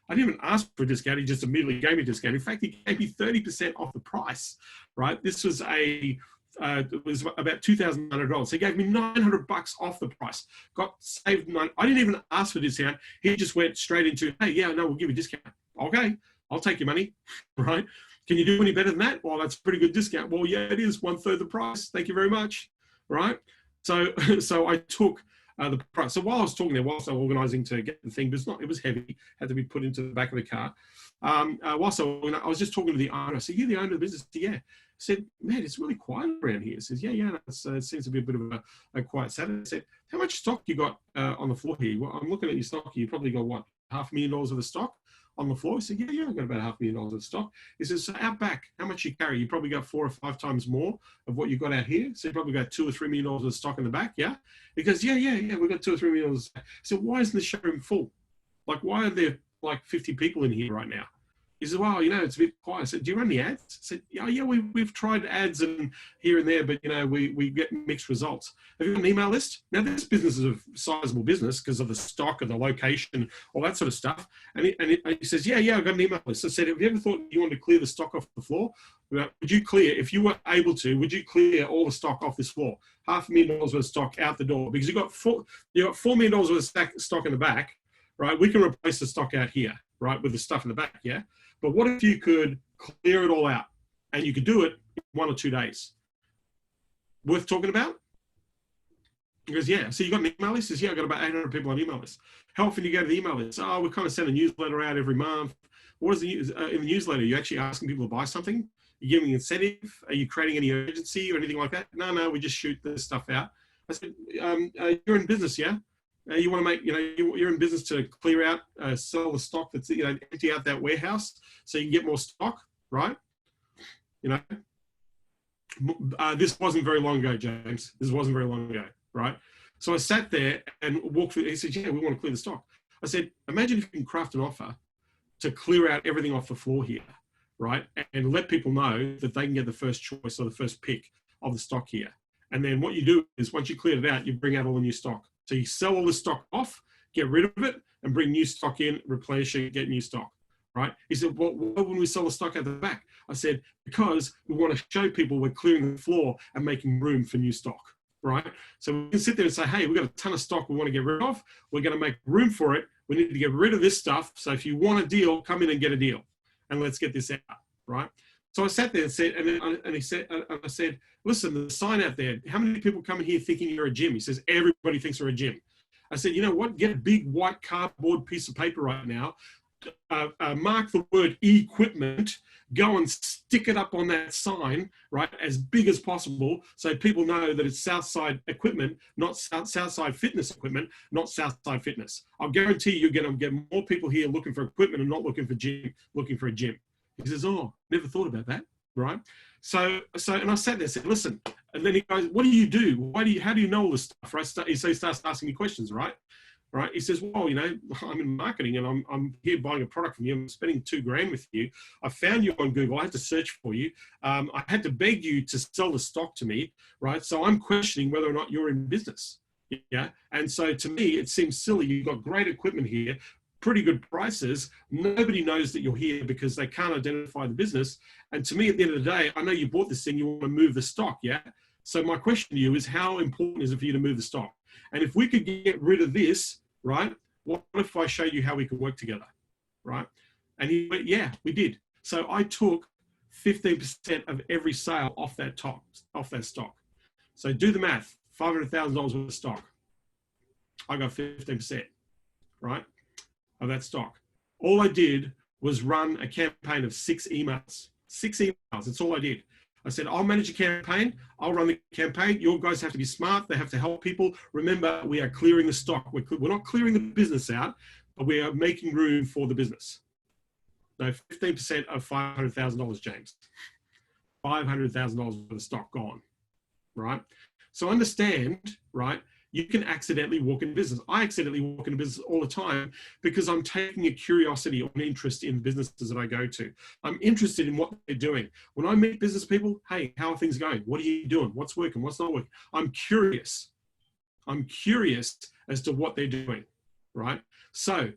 I didn't even ask for a discount. He just immediately gave me a discount. In fact, he gave me 30% off the price, right? This was it was about $2,900. So he gave me $900 off the price. Got saved $9. I didn't even ask for a discount. He just went straight into, hey, yeah, no, we'll give you a discount. Okay, I'll take your money, right? Can you do any better than that? Well, that's a pretty good discount. Well, yeah, it is 1/3 the price. Thank you very much, right? So I took the price. So while I was talking there, whilst I was organising to get the thing, but it was heavy, had to be put into the back of the car. Whilst I was just talking to the owner. I said, you're the owner of the business? Yeah. I said, man, it's really quiet around here. He says, yeah, no, it seems to be a bit of a quiet Saturday. I said, how much stock you got on the floor here? Well, I'm looking at your stock. You probably got, what, $500,000 worth of stock on the floor? He said, yeah, I've got about $500,000 worth of stock. He says, so out back, how much you carry? You probably got 4 or 5 times more of what you got out here. So you probably got $2 or $3 million worth of stock in the back, yeah? He goes, yeah, we've got $2 or $3 million. So why isn't the showroom full? Like, why are there like 50 people in here right now? He said, well, it's a bit quiet. I said, do you run the ads? I said, yeah, we've tried ads and here and there, but, we get mixed results. Have you got an email list? Now, this business is a sizable business because of the stock and the location, all that sort of stuff. And he says, yeah, I've got an email list. I said, have you ever thought you wanted to clear the stock off the floor? Would you clear, if you were able to, would you clear all the stock off this floor? $500,000 worth of stock out the door, because you got $4 million worth of stock in the back, right? We can replace the stock out here, right, with the stuff in the back, yeah? But what if you could clear it all out and you could do it in 1 or 2 days? Worth talking about? He goes, yeah. So you got an email list? He says, yeah, I've got about 800 people on email list. How often do you go to the email list? Oh, we kind of send a newsletter out every month. What is in the newsletter? Are you actually asking people to buy something? Are you giving incentive? Are you creating any urgency or anything like that? No, we just shoot this stuff out. I said, you're in business, yeah? You want to make, you're in business to clear out, sell the stock that's, empty out that warehouse so you can get more stock, right? This wasn't very long ago, James. This wasn't very long ago, right? So I sat there and walked through. He said, yeah, we want to clear the stock. I said, imagine if you can craft an offer to clear out everything off the floor here, right? And let people know that they can get the first choice or the first pick of the stock here. And then what you do is once you clear it out, you bring out all the new stock. So you sell all the stock off, get rid of it, and bring new stock in, replenish it, get new stock, right? He said, well, why wouldn't we sell the stock at the back? I said, because we want to show people we're clearing the floor and making room for new stock, right? So we can sit there and say, hey, we've got a ton of stock we want to get rid of. We're going to make room for it. We need to get rid of this stuff. So if you want a deal, come in and get a deal. And let's get this out, right? So I sat there and said, I said, listen, the sign out there, how many people come in here thinking you're a gym? He says, everybody thinks we're a gym. I said, you know what? Get a big white cardboard piece of paper right now, mark the word equipment, go and stick it up on that sign, right, as big as possible, so people know that it's Southside equipment, not Southside fitness equipment, not Southside fitness. I'll guarantee you're going to get more people here looking for equipment and not looking for a gym. He says, oh, never thought about that, right? So, and I sat there and said, listen, and then he goes, what do you do? How do you know all this stuff, right? So he starts asking me questions, right? Right? He says, well, you know, I'm in marketing and I'm here buying a product from you. I'm spending $2,000 with you. I found you on Google. I had to search for you. I had to beg you to sell the stock to me, right? So I'm questioning whether or not you're in business. Yeah. And so to me, it seems silly. You've got great equipment here, pretty good prices. Nobody knows that you're here because they can't identify the business. And to me, at the end of the day, I know you bought this thing, you want to move the stock. Yeah. So my question to you is, how important is it for you to move the stock? And if we could get rid of this, right, what if I show you how we could work together, right? And he went, yeah, we did. So I took 15% of every sale off that stock. So do the math, $500,000 worth of stock. I got 15%, right, of that stock. All I did was run a campaign of 6 emails. 6 emails, that's all I did. I said, I'll manage a campaign. I'll run the campaign. Your guys have to be smart. They have to help people. Remember, we are clearing the stock. We're not clearing the business out, but we are making room for the business. No, 15% of $500,000, James. $500,000 worth of stock gone, right? So understand, right? You can accidentally walk in business. I accidentally walk into business all the time because I'm taking a curiosity or an interest in businesses that I go to. I'm interested in what they're doing. When I meet business people, hey, how are things going? What are you doing? What's working? What's not working? I'm curious. I'm curious as to what they're doing, right? So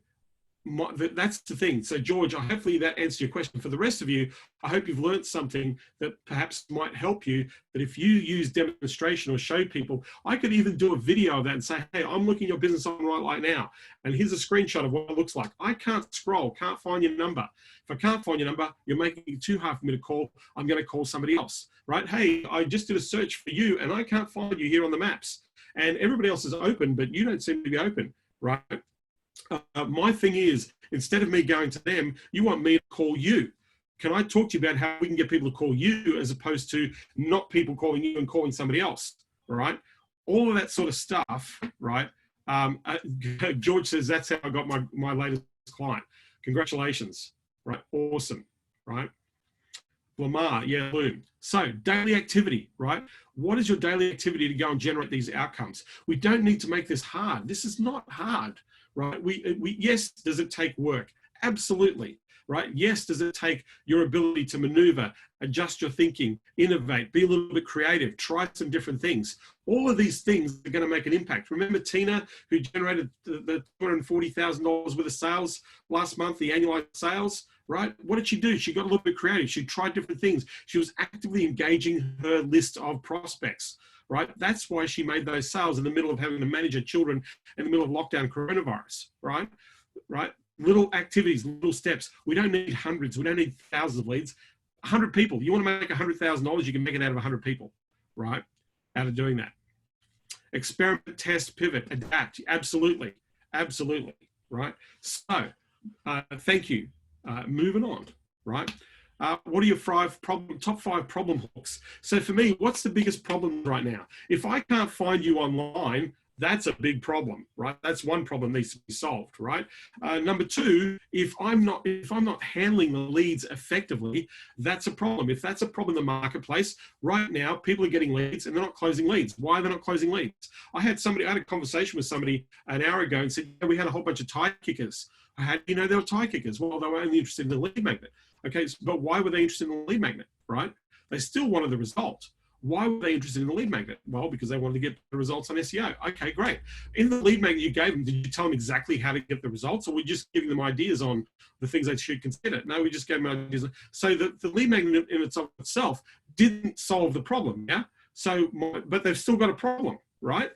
that's the thing. So George, hopefully that answers your question. For the rest of you, I hope you've learned something that perhaps might help you, that if you use demonstration or show people, I could even do a video of that and say, hey, I'm looking your business on right now, and here's a screenshot of what it looks like. I can't scroll, can't find your number. If I can't find your number, you're making it too hard for me to call. I'm going to call somebody else, right? Hey, I just did a search for you and I can't find you here on the maps, and everybody else is open, but you don't seem to be open, right? My thing is, instead of me going to them, you want me to call you. Can I talk to you about how we can get people to call you as opposed to not people calling you and calling somebody else, right? All of that sort of stuff, right? George says, that's how I got my latest client. Congratulations, right? Awesome, right? Lamar, yeah, Bloom. So daily activity, right? What is your daily activity to go and generate these outcomes? We don't need to make this hard. This is not hard. Right? Yes, does it take work? Absolutely. Right? Yes, does it take your ability to maneuver, adjust your thinking, innovate, be a little bit creative, try some different things. All of these things are going to make an impact. Remember Tina, who generated the $240,000 worth of sales last month, the annualized sales, right? What did she do? She got a little bit creative. She tried different things. She was actively engaging her list of prospects. Right? That's why she made those sales in the middle of having to manage her children in the middle of lockdown coronavirus, right? Right? Little activities, little steps. We don't need hundreds. We don't need thousands of leads. 100 people. You want to make $100,000, you can make it out of 100 people, right? Out of doing that. Experiment, test, pivot, adapt. Absolutely. Absolutely. Right? So, thank you. Moving on, right? What are your top 5 problem hooks? So for me, what's the biggest problem right now? If I can't find you online, that's a big problem, right? That's one problem that needs to be solved, right? Number 2, if I'm not handling the leads effectively, that's a problem. If that's a problem in the marketplace, right now, people are getting leads and they're not closing leads. Why are they not closing leads? I had a conversation with somebody an hour ago and said, yeah, we had a whole bunch of tie kickers. How do you know they were tie kickers? Well, they were only interested in the lead magnet. Okay, but why were they interested in the lead magnet, right? They still wanted the result. Why were they interested in the lead magnet? Well, because they wanted to get the results on SEO. Okay, great. In the lead magnet you gave them, did you tell them exactly how to get the results, or were you just giving them ideas on the things they should consider? No, we just gave them ideas. So the lead magnet in itself didn't solve the problem, yeah? But they've still got a problem, right?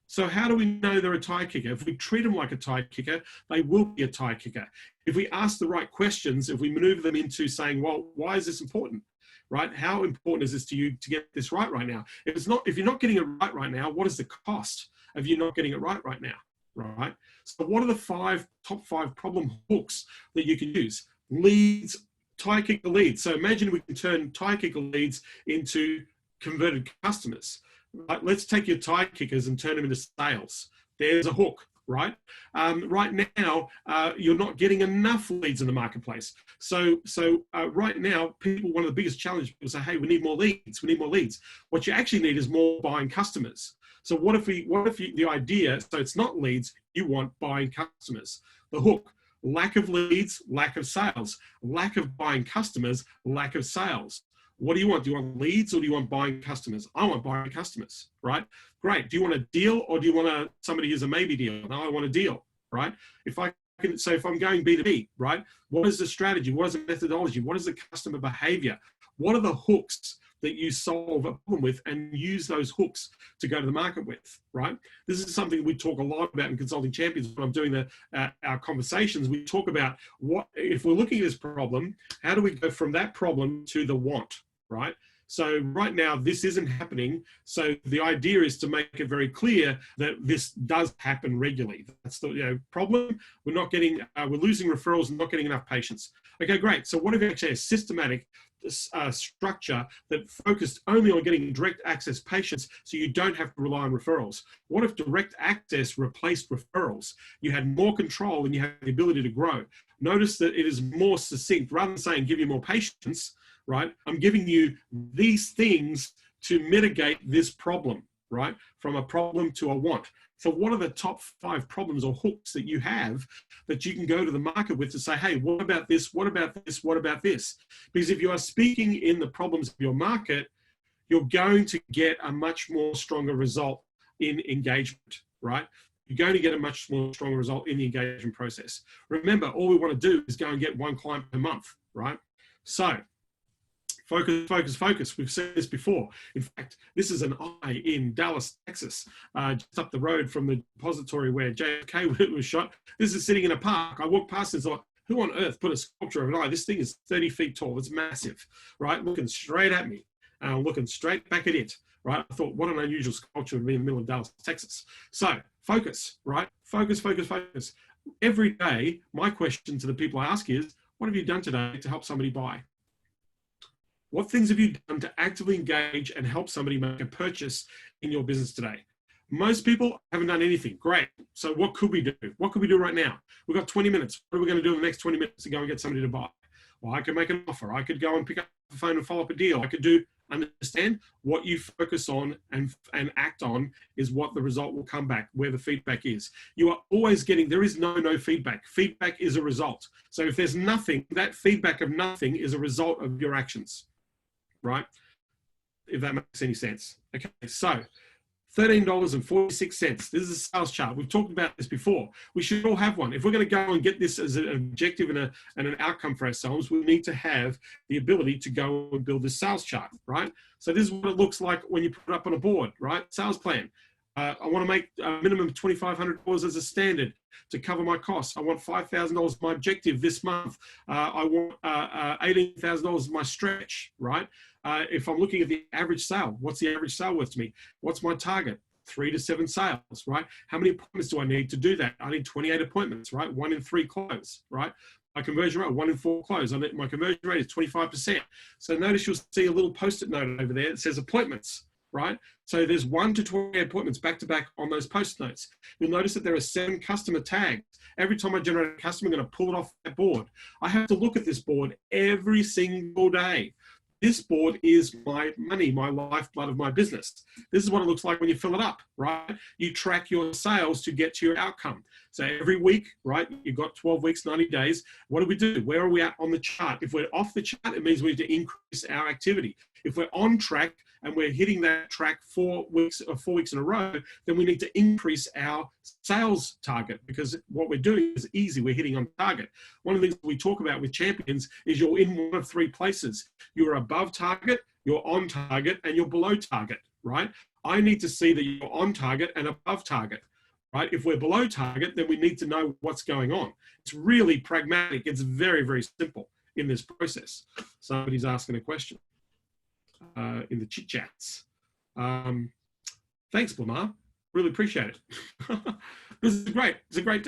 So how do we know they're a tire kicker? If we treat them like a tire kicker, they will be a tire kicker. If we ask the right questions, if we maneuver them into saying, well, why is this important? Right? How important is this to you to get this right now? If you're not getting it right now, what is the cost of you not getting it right now? Right? So what are the top five problem hooks that you can use? Leads, tire kicker leads. So imagine we can turn tire kicker leads into converted customers. Right? Let's take your tire kickers and turn them into sales. There's a hook. Right? Right now, you're not getting enough leads in the marketplace. So right now, one of the biggest challenges, people say, hey, we need more leads. We need more leads. What you actually need is more buying customers. So what if the idea, so it's not leads, you want buying customers. The hook, lack of leads, lack of sales, lack of buying customers, lack of sales. What do you want? Do you want leads or do you want buying customers? I want buying customers, right? Great. Do you want a deal or do you want somebody who's a maybe deal? No, I want a deal, right? If I'm going B2B, right? What is the strategy? What is the methodology? What is the customer behavior? What are the hooks that you solve a problem with and use those hooks to go to the market with, right? This is something we talk a lot about in Consulting Champions. When I'm doing our conversations, we talk about if we're looking at this problem, how do we go from that problem to the want, right? So right now, this isn't happening. So the idea is to make it very clear that this does happen regularly. That's the problem. We're losing referrals and not getting enough patients. Okay, great. So what if actually a systematic structure that focused only on getting direct access patients so you don't have to rely on referrals? What if direct access replaced referrals? You had more control and you had the ability to grow. Notice that it is more succinct. Rather than saying give you more patients, right? I'm giving you these things to mitigate this problem, right? From a problem to a want. So what are the top 5 problems or hooks that you have that you can go to the market with to say, hey, what about this? What about this? What about this? Because if you are speaking in the problems of your market, you're going to get a much more stronger result in engagement, right? You're going to get a much more stronger result in the engagement process. Remember, all we want to do is go and get 1 client per month, right? So focus, focus, focus. We've seen this before. In fact, this is an eye in Dallas, Texas, just up the road from the depository where JFK was shot. This is sitting in a park. I walked past and thought, who on earth put a sculpture of an eye? This thing is 30 feet tall. It's massive, right? Looking straight at me, looking straight back at it, right? I thought, what an unusual sculpture would be in the middle of Dallas, Texas. So focus, right? Focus, focus, focus. Every day, my question to the people I ask is, what have you done today to help somebody buy? What things have you done to actively engage and help somebody make a purchase in your business today? Most people haven't done anything. Great. So what could we do? What could we do right now? We've got 20 minutes. What are we going to do in the next 20 minutes to go and get somebody to buy? Well, I could make an offer. I could go and pick up the phone and follow up a deal. I could understand what you focus on and act on is what the result will come back, where the feedback is. You are always there is no feedback. Feedback is a result. So if there's nothing, that feedback of nothing is a result of your actions. Right? If that makes any sense. Okay, so $13.46. This is a sales chart. We've talked about this before. We should all have one. If we're going to go and get this as an objective and an outcome for ourselves, we need to have the ability to go and build this sales chart, right? So this is what it looks like when you put it up on a board, right? Sales plan. I want to make a minimum of $2,500 as a standard to cover my costs. I want $5,000 my objective this month. I want $18,000 as my stretch, right? If I'm looking at the average sale, what's the average sale worth to me? What's my target? 3 to 7 sales, right? How many appointments do I need to do that? I need 28 appointments, right? 1 in 3 close, right? My conversion rate, 1 in 4 close. My conversion rate is 25%. So notice you'll see a little post-it note over there that says appointments, right? So there's 1 to 28 appointments back to back on those post notes. You'll notice that there are 7 customer tags. Every time I generate a customer, I'm going to pull it off that board. I have to look at this board every single day. This board is my money, my lifeblood of my business. This is what it looks like when you fill it up, right? You track your sales to get to your outcome. So every week, right, you've got 12 weeks, 90 days. What do we do? Where are we at on the chart? If we're off the chart, it means we need to increase our activity. If we're on track and we're hitting that track 4 weeks in a row, then we need to increase our sales target, because what we're doing is easy. We're hitting on target. One of the things we talk about with champions is you're in one of 3 places. You're above target, you're on target, and you're below target, right? I need to see that you're on target and above target, right? If we're below target, then we need to know what's going on. It's really pragmatic. It's very, very simple in this process. Somebody's asking a question in the chit chats. Thanks, Lamar. Really appreciate it. This is great. It's a great,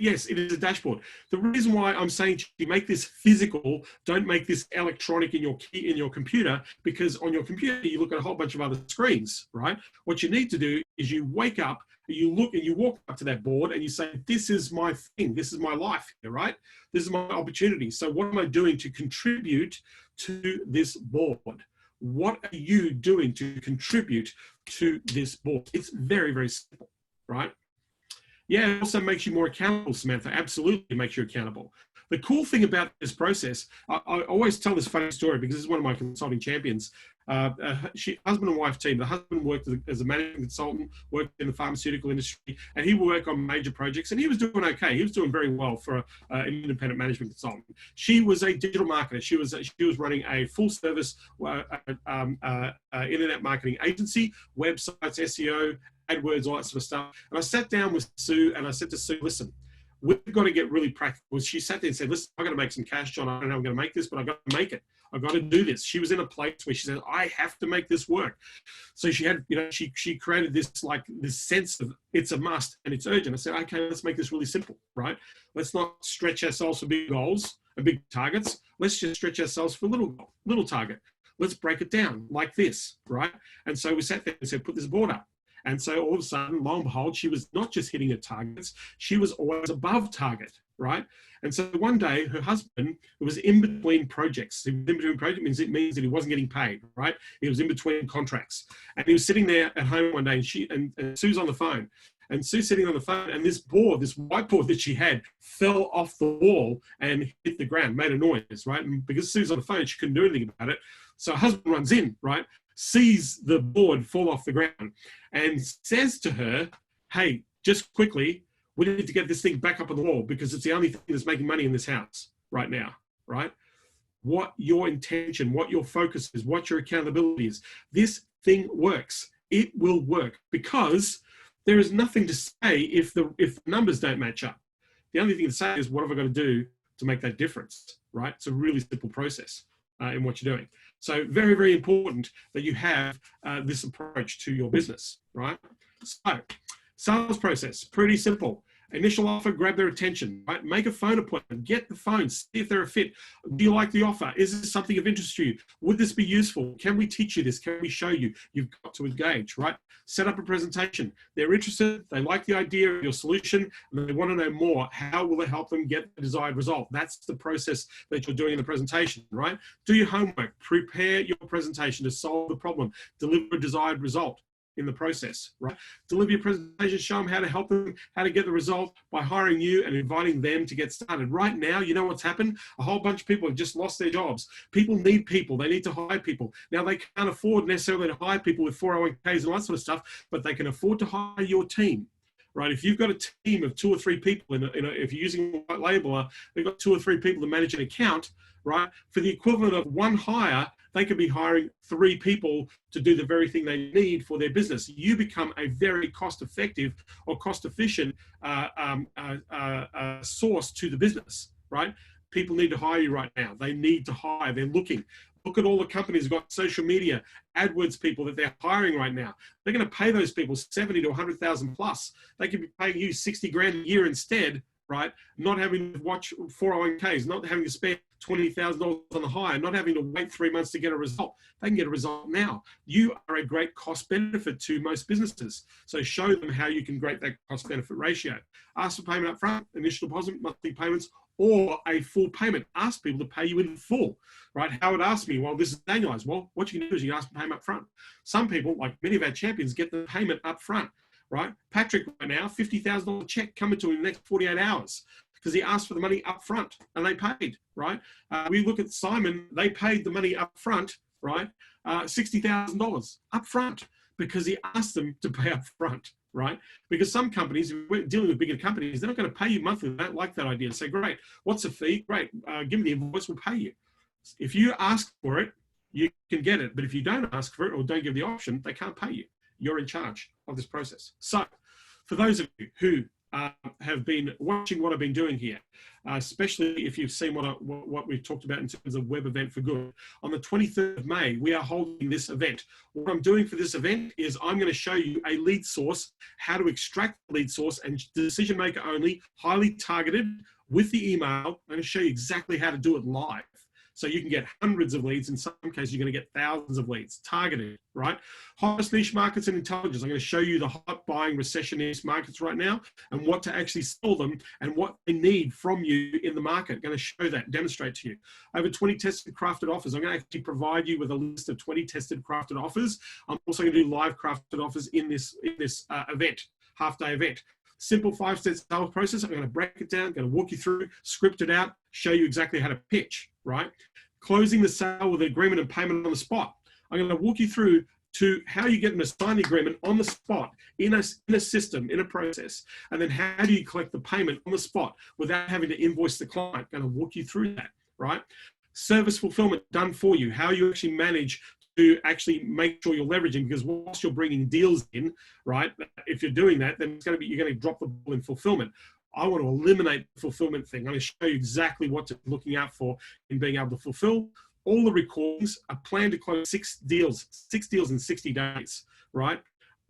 yes, it is a dashboard. The reason why I'm saying to you make this physical, don't make this electronic in your computer, because on your computer, you look at a whole bunch of other screens, right? What you need to do is you wake up, you look and you walk up to that board and you say, this is my thing. This is my life here, right? This is my opportunity. So what am I doing to contribute to this board? What are you doing to contribute to this board? It's very, very simple, right? Yeah, it also makes you more accountable, Samantha. Absolutely makes you accountable. The cool thing about this process, I always tell this funny story because this is one of my consulting champions. Husband and wife team. The husband worked as a management consultant, worked in the pharmaceutical industry, and he would work on major projects, and he was doing okay. He was doing very well for an independent management consultant. She was a digital marketer. She was running a full service internet marketing agency, websites, SEO, AdWords, all that sort of stuff. And I sat down with Sue and I said to Sue, listen, we've got to get really practical. She sat there and said, listen, I've got to make some cash, John. I don't know how I'm going to make this, but I've got to make it. I've got to do this. She was in a place where she said, I have to make this work. So she had, she created this sense of it's a must and it's urgent. I said, okay, let's make this really simple, right? Let's not stretch ourselves for big goals and big targets. Let's just stretch ourselves for little target. Let's break it down like this, right? And so we sat there and said, put this board up. And so all of a sudden, lo and behold, she was not just hitting her targets, she was always above target, right? And so one day, her husband, who was in between projects, in between projects means that he wasn't getting paid, right? He was in between contracts. And he was sitting there at home one day, and Sue's on the phone. And Sue's sitting on the phone, and this whiteboard that she had, fell off the wall and hit the ground, made a noise, right? And because Sue's on the phone, she couldn't do anything about it. So her husband runs in, right? Sees the board fall off the ground and says to her, hey, just quickly, we need to get this thing back up on the wall because it's the only thing that's making money in this house right now, right? What your intention, what your focus is, what your accountability is. This thing works. It will work because there is nothing to say if the numbers don't match up. The only thing to say is what have I got to do to make that difference, right? It's a really simple process in what you're doing. So very, very important that you have this approach to your business, right? So sales process, pretty simple. Initial offer, grab their attention, right? Make a phone appointment, get the phone, see if they're a fit. Do you like the offer? Is this something of interest to you? Would this be useful? Can we teach you this? Can we show you? You've got to engage, right? Set up a presentation. They're interested, they like the idea of your solution, and they want to know more. How will it help them get the desired result? That's the process that you're doing in the presentation, right? Do your homework, prepare your presentation to solve the problem, deliver a desired result in the process, right? Deliver your presentation, show them how to help them, how to get the result by hiring you and inviting them to get started. Right now, you know what's happened? A whole bunch of people have just lost their jobs. People need people. They need to hire people. Now, they can't afford necessarily to hire people with 401ks and all that sort of stuff, but they can afford to hire your team. Right, if you've got a team of 2 or 3 people, if you're using a white labeler, they've got 2 or 3 people to manage an account, right? For the equivalent of 1 hire, they could be hiring 3 people to do the very thing they need for their business. You become a very cost-effective or cost-efficient source to the business, right? People need to hire you right now. They need to hire. They're looking. Look at all the companies who've got social media, AdWords people that they're hiring right now. They're going to pay those people 70 to 100,000 plus. They could be paying you 60 grand a year instead, right? Not having to watch 401ks, not having to spend $20,000 on the hire, not having to wait 3 months to get a result. They can get a result now. You are a great cost benefit to most businesses. So show them how you can create that cost benefit ratio. Ask for payment up front, initial deposit, monthly payments, or a full payment. Ask people to pay you in full, right? Howard asked me, well, this is annualized. Well, what you can do is you can ask for payment up front. Some people, like many of our champions, get the payment up front, right? Patrick right now, $50,000 check coming to him in the next 48 hours because he asked for the money up front and they paid, right? We look at Simon, they paid the money up front right? $60,000 up front because he asked them to pay up front, right? Because some companies, if we're dealing with bigger companies, they're not going to pay you monthly. They don't like that idea. Say, great, what's the fee? Great, give me the invoice, we'll pay you. If you ask for it, you can get it. But if you don't ask for it or don't give the option, they can't pay you. You're in charge of this process. So for those of you who have been watching what I've been doing here, especially if you've seen what we've talked about in terms of Web Event for Good. On the 23rd of May, we are holding this event. What I'm doing for this event is I'm going to show you a lead source, how to extract the lead source, and decision maker only, highly targeted with the email. I'm going to show you exactly how to do it live. So you can get hundreds of leads. In some cases, you're going to get thousands of leads, targeted, right? Hottest niche markets and intelligence. I'm going to show you the hot buying recession niche markets right now and what to actually sell them and what they need from you in the market. I'm going to show that, demonstrate to you. Over 20 tested crafted offers. I'm going to actually provide you with a list of 20 tested crafted offers. I'm also going to do live crafted offers in this event, half-day event. Simple 5-step sales process. I'm going to break it down, going to walk you through, script it out, show you exactly how to pitch, right? Closing the sale with agreement and payment on the spot. I'm going to walk you through to how you get them to sign the agreement on the spot in a system, in a process. And then how do you collect the payment on the spot without having to invoice the client? I'm going to walk you through that, right? Service fulfillment done for you, how you actually manage to actually make sure you're leveraging, because whilst you're bringing deals in, right, if you're doing that, then you're going to drop the ball in fulfillment. I want to eliminate the fulfillment thing. I'm going to show you exactly what to be looking out for in being able to fulfill. All the recordings are planned to close 6 deals in 60 days, right?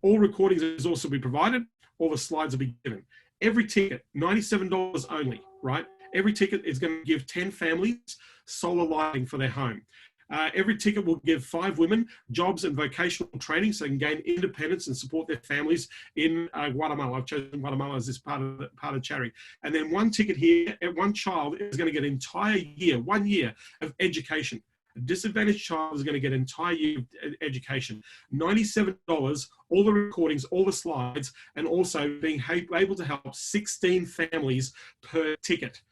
All recordings is also be provided. All the slides will be given. Every ticket, $97 only, right? Every ticket is going to give 10 families solar lighting for their home. Every ticket will give 5 women jobs and vocational training so they can gain independence and support their families in Guatemala. I've chosen Guatemala as this part of charity. And then 1 ticket here, 1 child is going to get an entire year, 1 year of education. A disadvantaged child is going to get an entire year of education. $97, all the recordings, all the slides, and also being able to help 16 families per ticket.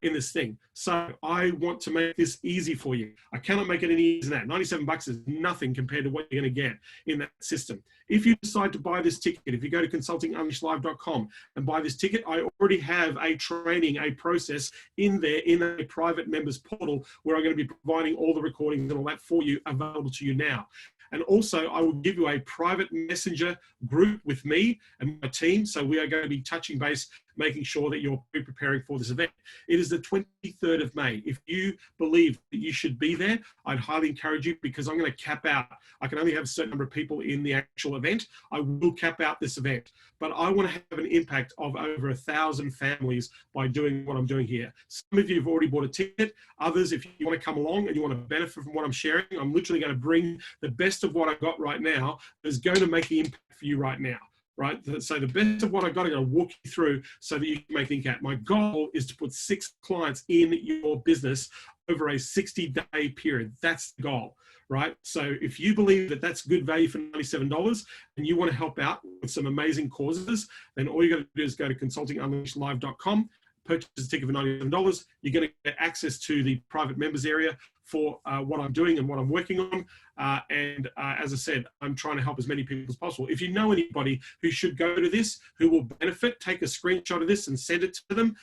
In this thing. So I want to make this easy for you. I cannot make it any easier than that. $97 is nothing compared to what you're going to get in that system. If you decide to buy this ticket, if you go to consultingunleashedlive.com and buy this ticket, I already have a training, a process in there in a private members portal where I'm going to be providing all the recordings and all that for you available to you now. And also, I will give you a private messenger group with me and my team. So we are going to be touching base, making sure that you're preparing for this event. It is the 23rd of May. If you believe that you should be there, I'd highly encourage you, because I'm going to cap out. I can only have a certain number of people in the actual event. I will cap out this event, but I want to have an impact of over 1,000 families by doing what I'm doing here. Some of you have already bought a ticket. Others, if you want to come along and you want to benefit from what I'm sharing, I'm literally going to bring the best of what I've got right now that's going to make the impact for you right now. Right, so the best of what I've got, I'm going to walk you through so that you can make the impact. My goal is to put 6 clients in your business over a 60-day period. That's the goal, right? So if you believe that that's good value for $97 and you want to help out with some amazing causes, then all you got to do is go to consultingunleashedlive.com, purchase a ticket for $97. You're going to get access to the private members area for what I'm doing and what I'm working on. As I said, I'm trying to help as many people as possible. If you know anybody who should go to this, who will benefit, take a screenshot of this and send it to them.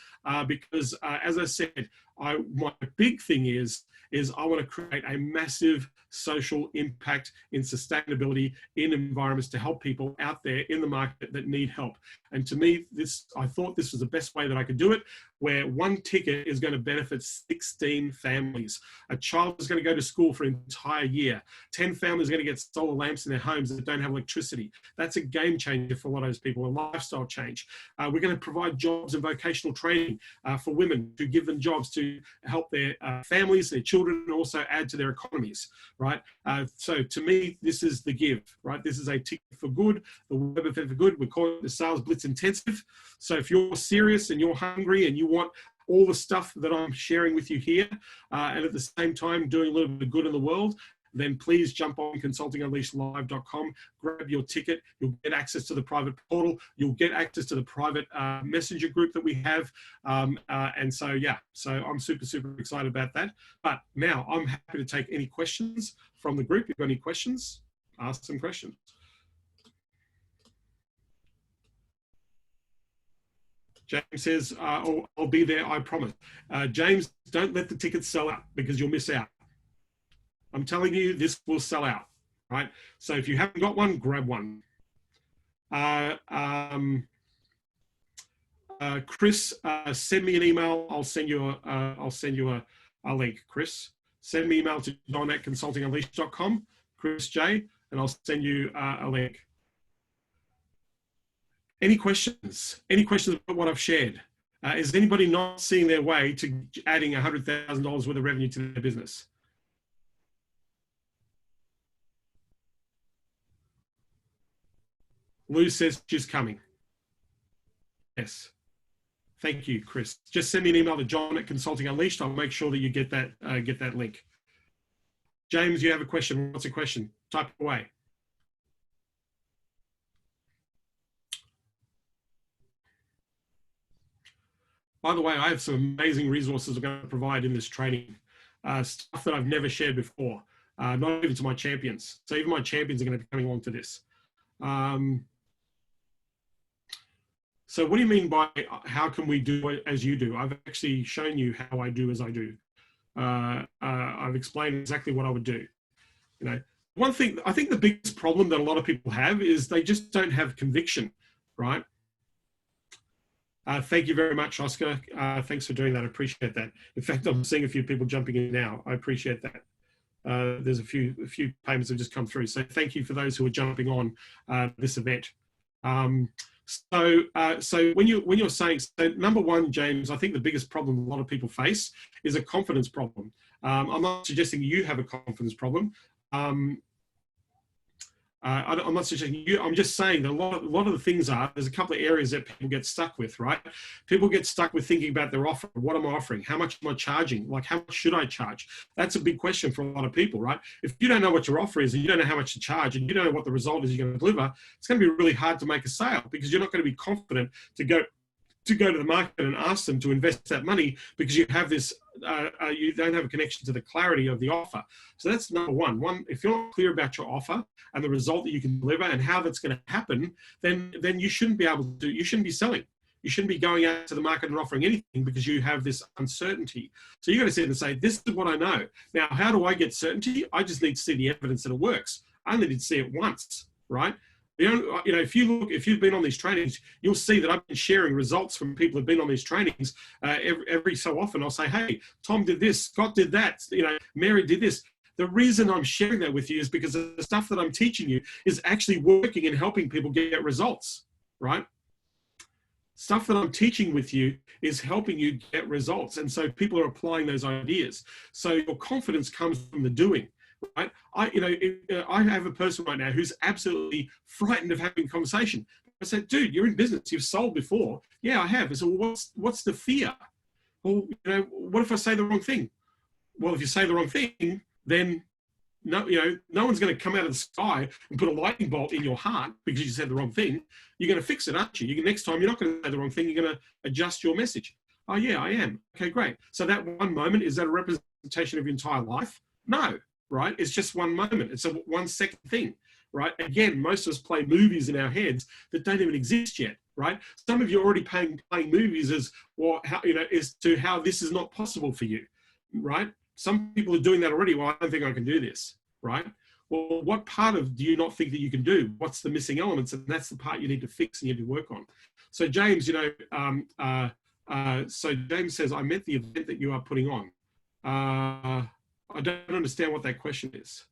Because as I said, my big thing is I want to create a massive social impact in sustainability in environments to help people out there in the market that need help. And to me, I thought this was the best way that I could do it, where 1 ticket is going to benefit 16 families. A child is going to go to school for an entire year. 10 families are going to get solar lamps in their homes that don't have electricity. That's a game changer for a lot of those people, a lifestyle change. We're going to provide jobs and vocational training for women to give them jobs to help their families, their children, and also add to their economies, right? So to me, this is the give, right? This is a ticket for good, the Web Event for Good. We call it the Sales Blitz Intensive. So if you're serious and you're hungry and you want all the stuff that I'm sharing with you here, and at the same time doing a little bit of good in the world, then please jump on consultingunleashedlive.com, grab your ticket. You'll get access to the private portal. You'll get access to the private messenger group that we have. And so, yeah, so I'm super, super excited about that. But now I'm happy to take any questions from the group. If you've got any questions, ask some questions. James says, I'll be there, I promise. James, don't let the tickets sell out because you'll miss out. I'm telling you, this will sell out, right? So if you haven't got one, grab one. Chris, send me an email. I'll send you a link. Chris, send me an email to john@consultingunleashed.com, Chris J, and I'll send you a link. Any questions? Any questions about what I've shared? Is anybody not seeing their way to adding $100,000 worth of revenue to their business? Lou says she's coming. Yes. Thank you, Chris. Just send me an email to john@consultingunleashed. I'll make sure that you get that link. James, you have a question. What's a question? Type away. By the way, I have some amazing resources I'm going to provide in this training, stuff that I've never shared before, not even to my champions. So even my champions are going to be coming along to this. So what do you mean by how can we do it as you do? I've actually shown you how I do as I do. I've explained exactly what I would do. You know, one thing, I think the biggest problem that a lot of people have is they just don't have conviction, right? Thank you very much, Oscar. Thanks for doing that. I appreciate that. In fact, I'm seeing a few people jumping in now. I appreciate that. There's a few payments have just come through. So thank you for those who are jumping on this event. So when you're saying, so number one, James, I think the biggest problem a lot of people face is a confidence problem. I'm not suggesting you have a confidence problem. I'm not suggesting you, I'm just saying that a lot of the things are, there's a couple of areas that people get stuck with, right? People get stuck with thinking about their offer. What am I offering? How much am I charging? Like, how much should I charge? That's a big question for a lot of people, right? If you don't know what your offer is and you don't know how much to charge and you don't know what the result is you're going to deliver, it's going to be really hard to make a sale because you're not going to be confident to go to the market and ask them to invest that money because you have this, you don't have a connection to the clarity of the offer. So that's number one. If you're not clear about your offer and the result that you can deliver and how that's going to happen, then you shouldn't be able to, you shouldn't be selling. You shouldn't be going out to the market and offering anything because you have this uncertainty. So you got to sit and say, this is what I know. Now, how do I get certainty? I just need to see the evidence that it works. I only need to see it once, right? You know, if you've been on these trainings, you'll see that I've been sharing results from people who've been on these trainings every so often. I'll say, hey, Tom did this, Scott did that, you know, Mary did this. The reason I'm sharing that with you is because the stuff that I'm teaching you is actually working and helping people get results, right? Stuff that I'm teaching with you is helping you get results. And so people are applying those ideas. So your confidence comes from the doing. Right? I have a person right now who's absolutely frightened of having a conversation. I said, dude, you're in business. You've sold before. Yeah, I have. I said, well, what's the fear? Well, you know, what if I say the wrong thing? Well, if you say the wrong thing, then no one's going to come out of the sky and put a lightning bolt in your heart because you said the wrong thing. You're going to fix it, aren't you? Next time, you're not going to say the wrong thing. You're going to adjust your message. Oh, yeah, I am. Okay, great. So that one moment, is that a representation of your entire life? No. Right? It's just one moment. It's a 1 second thing, right? Again, most of us play movies in our heads that don't even exist yet, right? Some of you are already playing movies as, well, how, you know, as to how this is not possible for you, right? Some people are doing that already. Well, I don't think I can do this, right? Well, what part of do you not think that you can do? What's the missing elements? And that's the part you need to fix and you need to work on. So James, you know, so James says, I meant the event that you are putting on. I don't understand what that question is,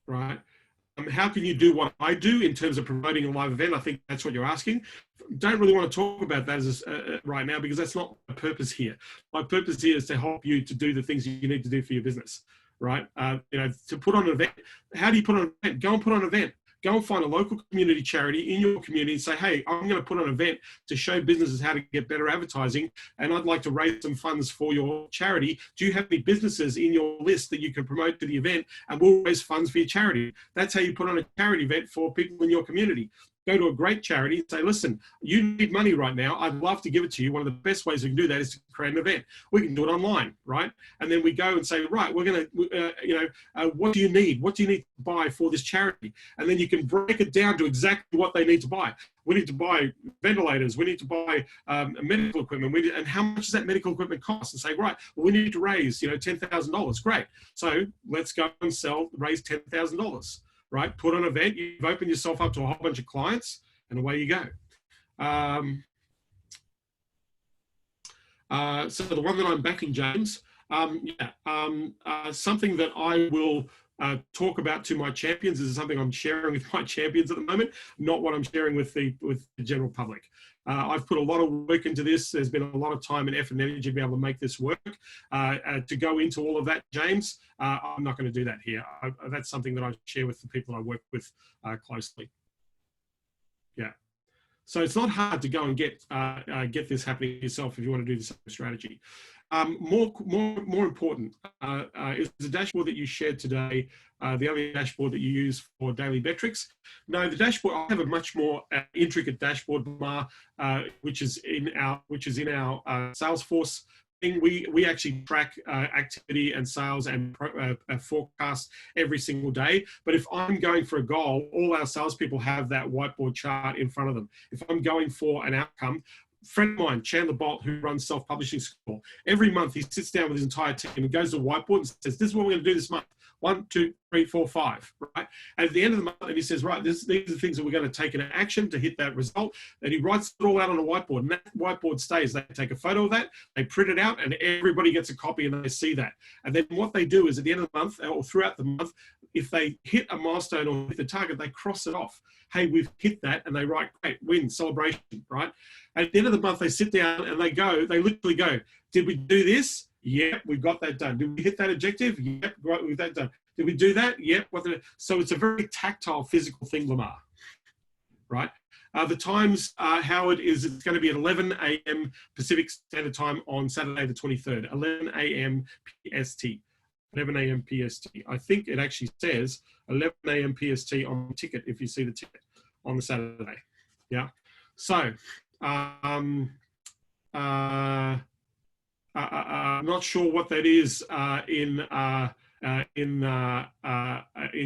right? How can you do what I do in terms of promoting a live event? I think that's what you're asking. Don't really want to talk about that right now because that's not my purpose here. My purpose here is to help you to do the things you need to do for your business, right? You know, to put on an event. How do you put on an event? Go and put on an event. Go and find a local community charity in your community and say, hey, I'm going to put on an event to show businesses how to get better advertising, and I'd like to raise some funds for your charity. Do you have any businesses in your list that you can promote to the event, and we'll raise funds for your charity? That's how you put on a charity event for people in your community. go to a great charity and say, listen, you need money right now. I'd love to give it to you. One of the best ways we can do that is to create an event. We can do it online, right? And then we go and say, right, we're going to, what do you need? What do you need to buy for this charity? And then you can break it down to exactly what they need to buy. We need to buy ventilators. We need to buy medical equipment. And how much does that medical equipment cost? And say, right, well, we need to raise, $10,000. Great. So let's go and raise $10,000, right? Put on an event. You've opened yourself up to a whole bunch of clients, and away you go. So the one that I'm backing, James, something that I will talk about to my champions. This is something I'm sharing with my champions at the moment, not what I'm sharing with the general public. I've put a lot of work into this. There's been a lot of time and effort and energy to be able to make this work. To go into all of that, James, I'm not going to do that here. That's something that I share with the people I work with closely. Yeah. So it's not hard to go and get this happening yourself if you want to do this strategy. More important is the dashboard that you shared today, the other dashboard that you use for daily metrics. No, the dashboard, I have a much more intricate dashboard, which is in our Salesforce thing. We actually track activity and sales and forecast every single day. But if I'm going for a goal, all our salespeople have that whiteboard chart in front of them. If I'm going for an outcome, friend of mine, Chandler Bolt, who runs Self-Publishing School, every month he sits down with his entire team and goes to a whiteboard and says, this is what we're going to do this month. 1, 2, 3, 4, 5, right? And at the end of the month, and he says, right, these are the things that we're going to take into action to hit that result. And he writes it all out on a whiteboard, and that whiteboard stays. They take a photo of that, they print it out, and everybody gets a copy and they see that. And then what they do is at the end of the month or throughout the month, if they hit a milestone or hit the target, they cross it off. Hey, we've hit that, and they write, great, win, celebration, right? At the end of the month, they sit down and they literally go, did we do this? Yep, we got that done. Did we hit that objective? Yep, right, we've that done. Did we do that? Yep. So it's a very tactile, physical thing, Lamar, right? The times, Howard, it's going to be at 11 a.m. Pacific Standard Time on Saturday the 23rd, 11 a.m. PST. 11 a.m. PST. I think it actually says 11 a.m. PST on the ticket, if you see the ticket on the Saturday. Yeah. So, I'm not sure what that is in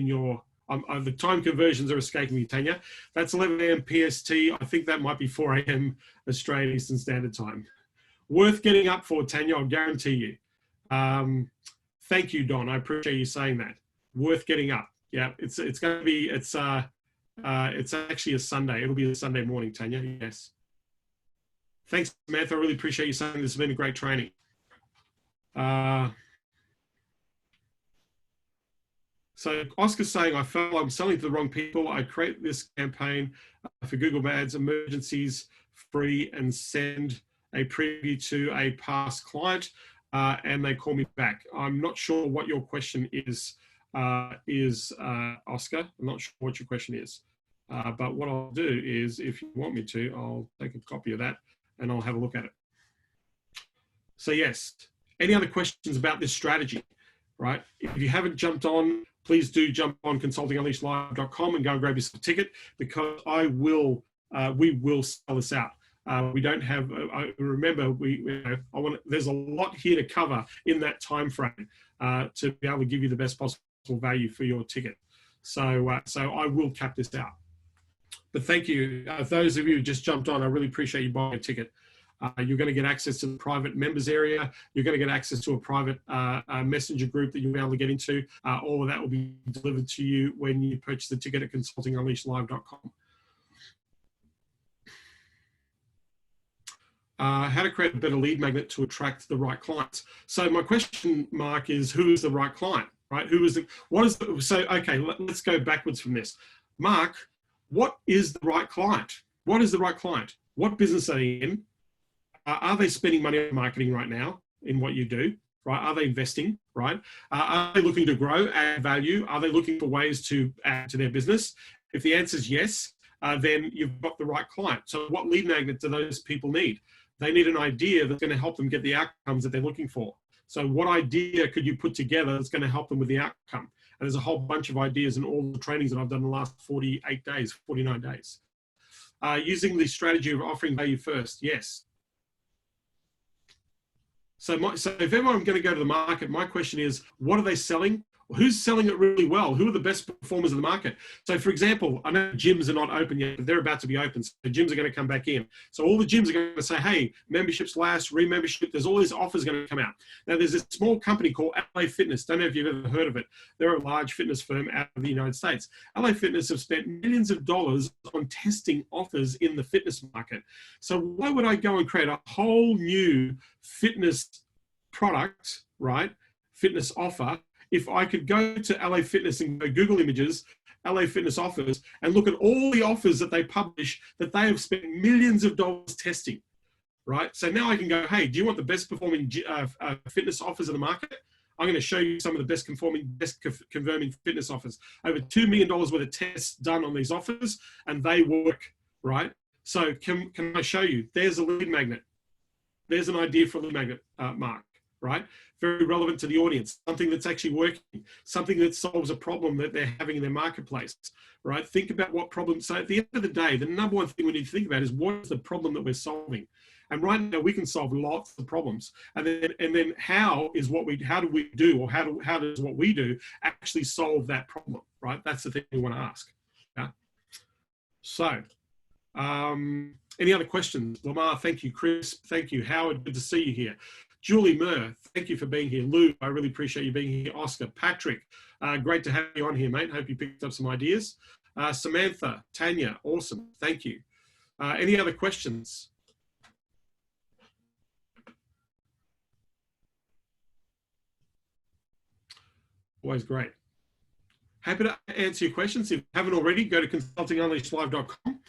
your, the time conversions are escaping me, Tanya. That's 11 a.m. PST. I think that might be 4 a.m. Australian Eastern Standard Time. Worth getting up for, Tanya, I'll guarantee you. Thank you, Don. I appreciate you saying that. Worth getting up. Yeah, it's going to be, it's actually a Sunday. It'll be a Sunday morning, Tanya. Yes. Thanks, Samantha. I really appreciate you saying this has been a great training. So Oscar's saying, I felt I'm selling to the wrong people. I create this campaign for Google Ads emergencies free and send a preview to a past client and they call me back. I'm not sure what your question is, Oscar. I'm not sure what your question is. But what I'll do is, if you want me to, I'll take a copy of that and I'll have a look at it. So yes, any other questions about this strategy, right? If you haven't jumped on, please do jump on consultingunleashedlive.com and go and grab yourself a ticket, because we will sell this out. We don't have, remember, there's a lot here to cover in that time frame to be able to give you the best possible value for your ticket. So I will cap this out. But thank you. Those of you who just jumped on, I really appreciate you buying a ticket. You're going to get access to the private members area. You're going to get access to a private messenger group that you'll be able to get into. All of that will be delivered to you when you purchase the ticket at consultingunleashedlive.com. How to create a better lead magnet to attract the right clients. So my question mark is, who is the right client, right? Okay, let's go backwards from this. Mark, what is the right client? What is the right client? What business are they in? Are they spending money on marketing right now in what you do, right? Are they investing, right? Are they looking to grow, add value? Are they looking for ways to add to their business? If the answer is yes, then you've got the right client. So what lead magnet do those people need? They need an idea that's going to help them get the outcomes that they're looking for. So what idea could you put together that's going to help them with the outcome? And there's a whole bunch of ideas in all the trainings that I've done in the last 48 days, 49 days. Using the strategy of offering value first, yes. So if ever I'm going to go to the market, my question is, what are they selling? Who's selling it really well? Who are the best performers in the market? So for example, I know gyms are not open yet, but they're about to be open. So the gyms are going to come back in. So all the gyms are going to say, hey, memberships last, re-membership, there's all these offers going to come out. Now there's a small company called LA Fitness. Don't know if you've ever heard of it. They're a large fitness firm out of the United States. LA Fitness have spent millions of dollars on testing offers in the fitness market. So why would I go and create a whole new fitness product, right? Fitness offer, if I could go to LA Fitness and go Google Images, LA Fitness offers, and look at all the offers that they publish that they have spent millions of dollars testing, right? So now I can go, hey, do you want the best performing fitness offers in the market? I'm going to show you some of the best converting fitness offers. Over $2 million worth of tests done on these offers, and they work, right? So can I show you? There's a lead magnet. There's an idea for a lead magnet, Mark, right? Very relevant to the audience, something that's actually working, something that solves a problem that they're having in their marketplace, right? Think about what problem. So at the end of the day, the number one thing we need to think about is what is the problem that we're solving? And right now we can solve lots of problems. And then how does what we do actually solve that problem, right? That's the thing we want to ask. Yeah. So, any other questions? Lamar, thank you. Chris, thank you. Howard, good to see you here. Julie Murr, thank you for being here. Lou, I really appreciate you being here. Oscar, Patrick, great to have you on here, mate. Hope you picked up some ideas. Samantha, Tanya, awesome. Thank you. Any other questions? Always great. Happy to answer your questions. If you haven't already, go to consultingunleashedlive.com.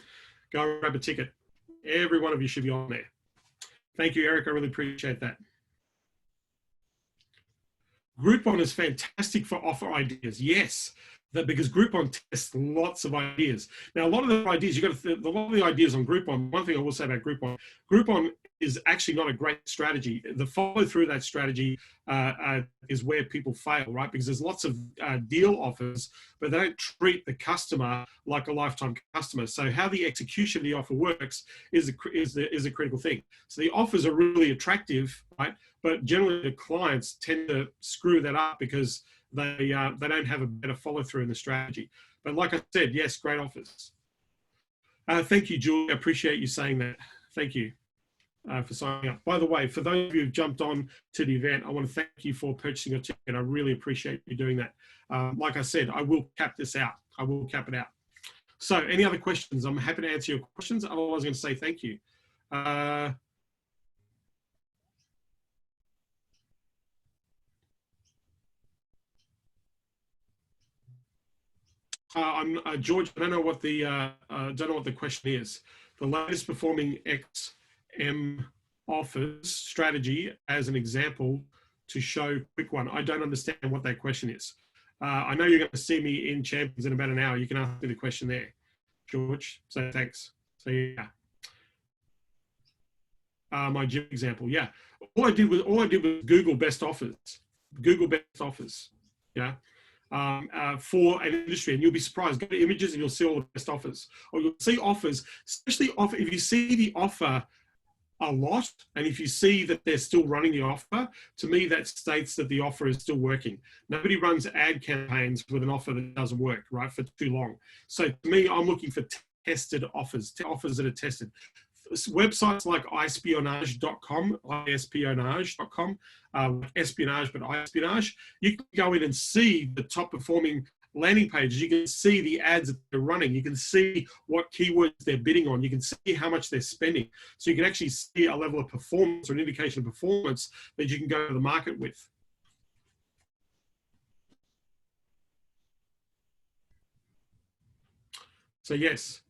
Go and grab a ticket. Every one of you should be on there. Thank you, Eric. I really appreciate that. Groupon is fantastic for offer ideas. Yes, because Groupon tests lots of ideas. Now, a lot of the ideas, a lot of the ideas on Groupon, one thing I will say about Groupon is actually not a great strategy. The follow through that strategy is where people fail, right? Because there's lots of deal offers, but they don't treat the customer like a lifetime customer. So how the execution of the offer works is a critical thing. So the offers are really attractive, right? But generally the clients tend to screw that up because they don't have a better follow through in the strategy. But like I said, yes, great offers. Thank you, Julie. I appreciate you saying that. Thank you for signing up. By the way, for those of you who've jumped on to the event, I want to thank you for purchasing a ticket. I really appreciate you doing that. Like I said, I will cap this out. I will cap it out. So any other questions? I'm happy to answer your questions. Otherwise, I'm going to say thank you. George, I don't know what the question is. The latest performing XM offers strategy as an example to show quick one. I don't understand what that question is. I know you're going to see me in Champions in about an hour. You can ask me the question there, George. So thanks. So yeah. My gym example, yeah. All I did was Google best offers. Google best offers. Yeah. For an industry, and you'll be surprised. Go to images and you'll see all the best offers, or you'll see offers, especially if you see the offer a lot, and if you see that they're still running the offer, to me that states that the offer is still working. Nobody runs ad campaigns with an offer that doesn't work, right, for too long. So to me, I'm looking for tested offers, offers that are tested. Websites like ispionage.com, ispionage.com, espionage, but ispionage, you can go in and see the top performing landing pages. You can see the ads that they're running. You can see what keywords they're bidding on. You can see how much they're spending. So you can actually see a level of performance or an indication of performance that you can go to the market with. So yes.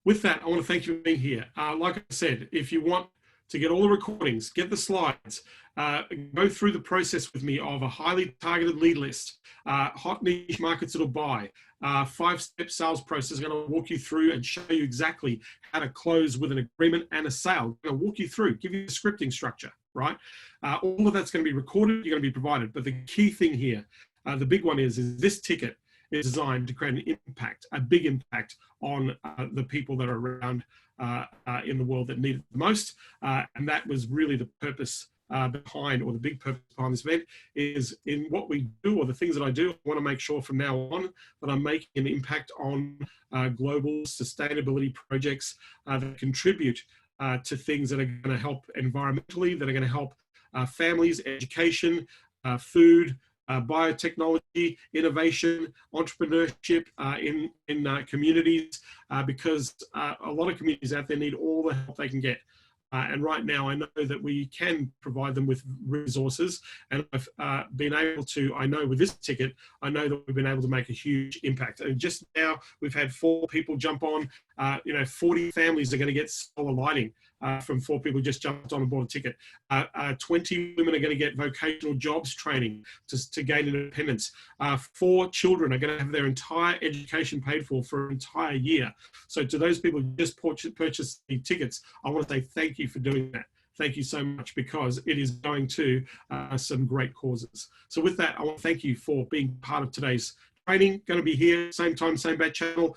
With that, I want to thank you for being here. Like I said, if you want to get all the recordings, get the slides, go through the process with me of a highly targeted lead list, hot niche markets that'll buy, 5-step sales process. I'm going to walk you through and show you exactly how to close with an agreement and a sale. I'm going to walk you through, give you the scripting structure, right? All of that's going to be recorded, you're going to be provided. But the key thing here, the big one is this ticket is designed to create an impact, a big impact on the people that are around in the world that need it the most. And that was really the purpose behind, or the big purpose behind this event, is in what we do, or the things that I do. I want to make sure from now on that I'm making an impact on global sustainability projects that contribute to things that are going to help environmentally, that are going to help families, education, food, biotechnology, innovation, entrepreneurship in communities, because a lot of communities out there need all the help they can get. And right now, I know that we can provide them with resources, and I've been able to, I know with this ticket, I know that we've been able to make a huge impact. And just now, we've had 4 people jump on, 40 families are going to get solar lighting from 4 people just jumped on board a ticket. 20 women are going to get vocational jobs training to gain independence. 4 children are going to have their entire education paid for an entire year. So to those people who just purchased the tickets, I want to say thank you for doing that. Thank you so much, because it is going to some great causes. So with that, I want to thank you for being part of today's training. Going to be here, same time, same bat channel,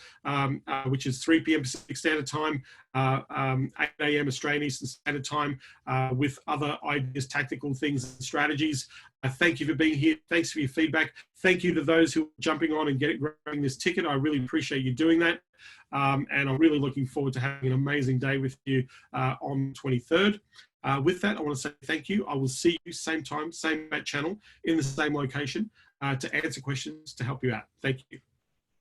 which is 3 p.m. Pacific Standard Time, 8 a.m. Australian Eastern Standard Time, with other ideas, tactical things, and strategies. Thank you for being here. Thanks for your feedback. Thank you to those who are jumping on and grabbing this ticket. I really appreciate you doing that. And I'm really looking forward to having an amazing day with you on the 23rd. With that, I want to say thank you. I will see you same time, same bat channel, in the same location, to answer questions, to help you out. Thank you.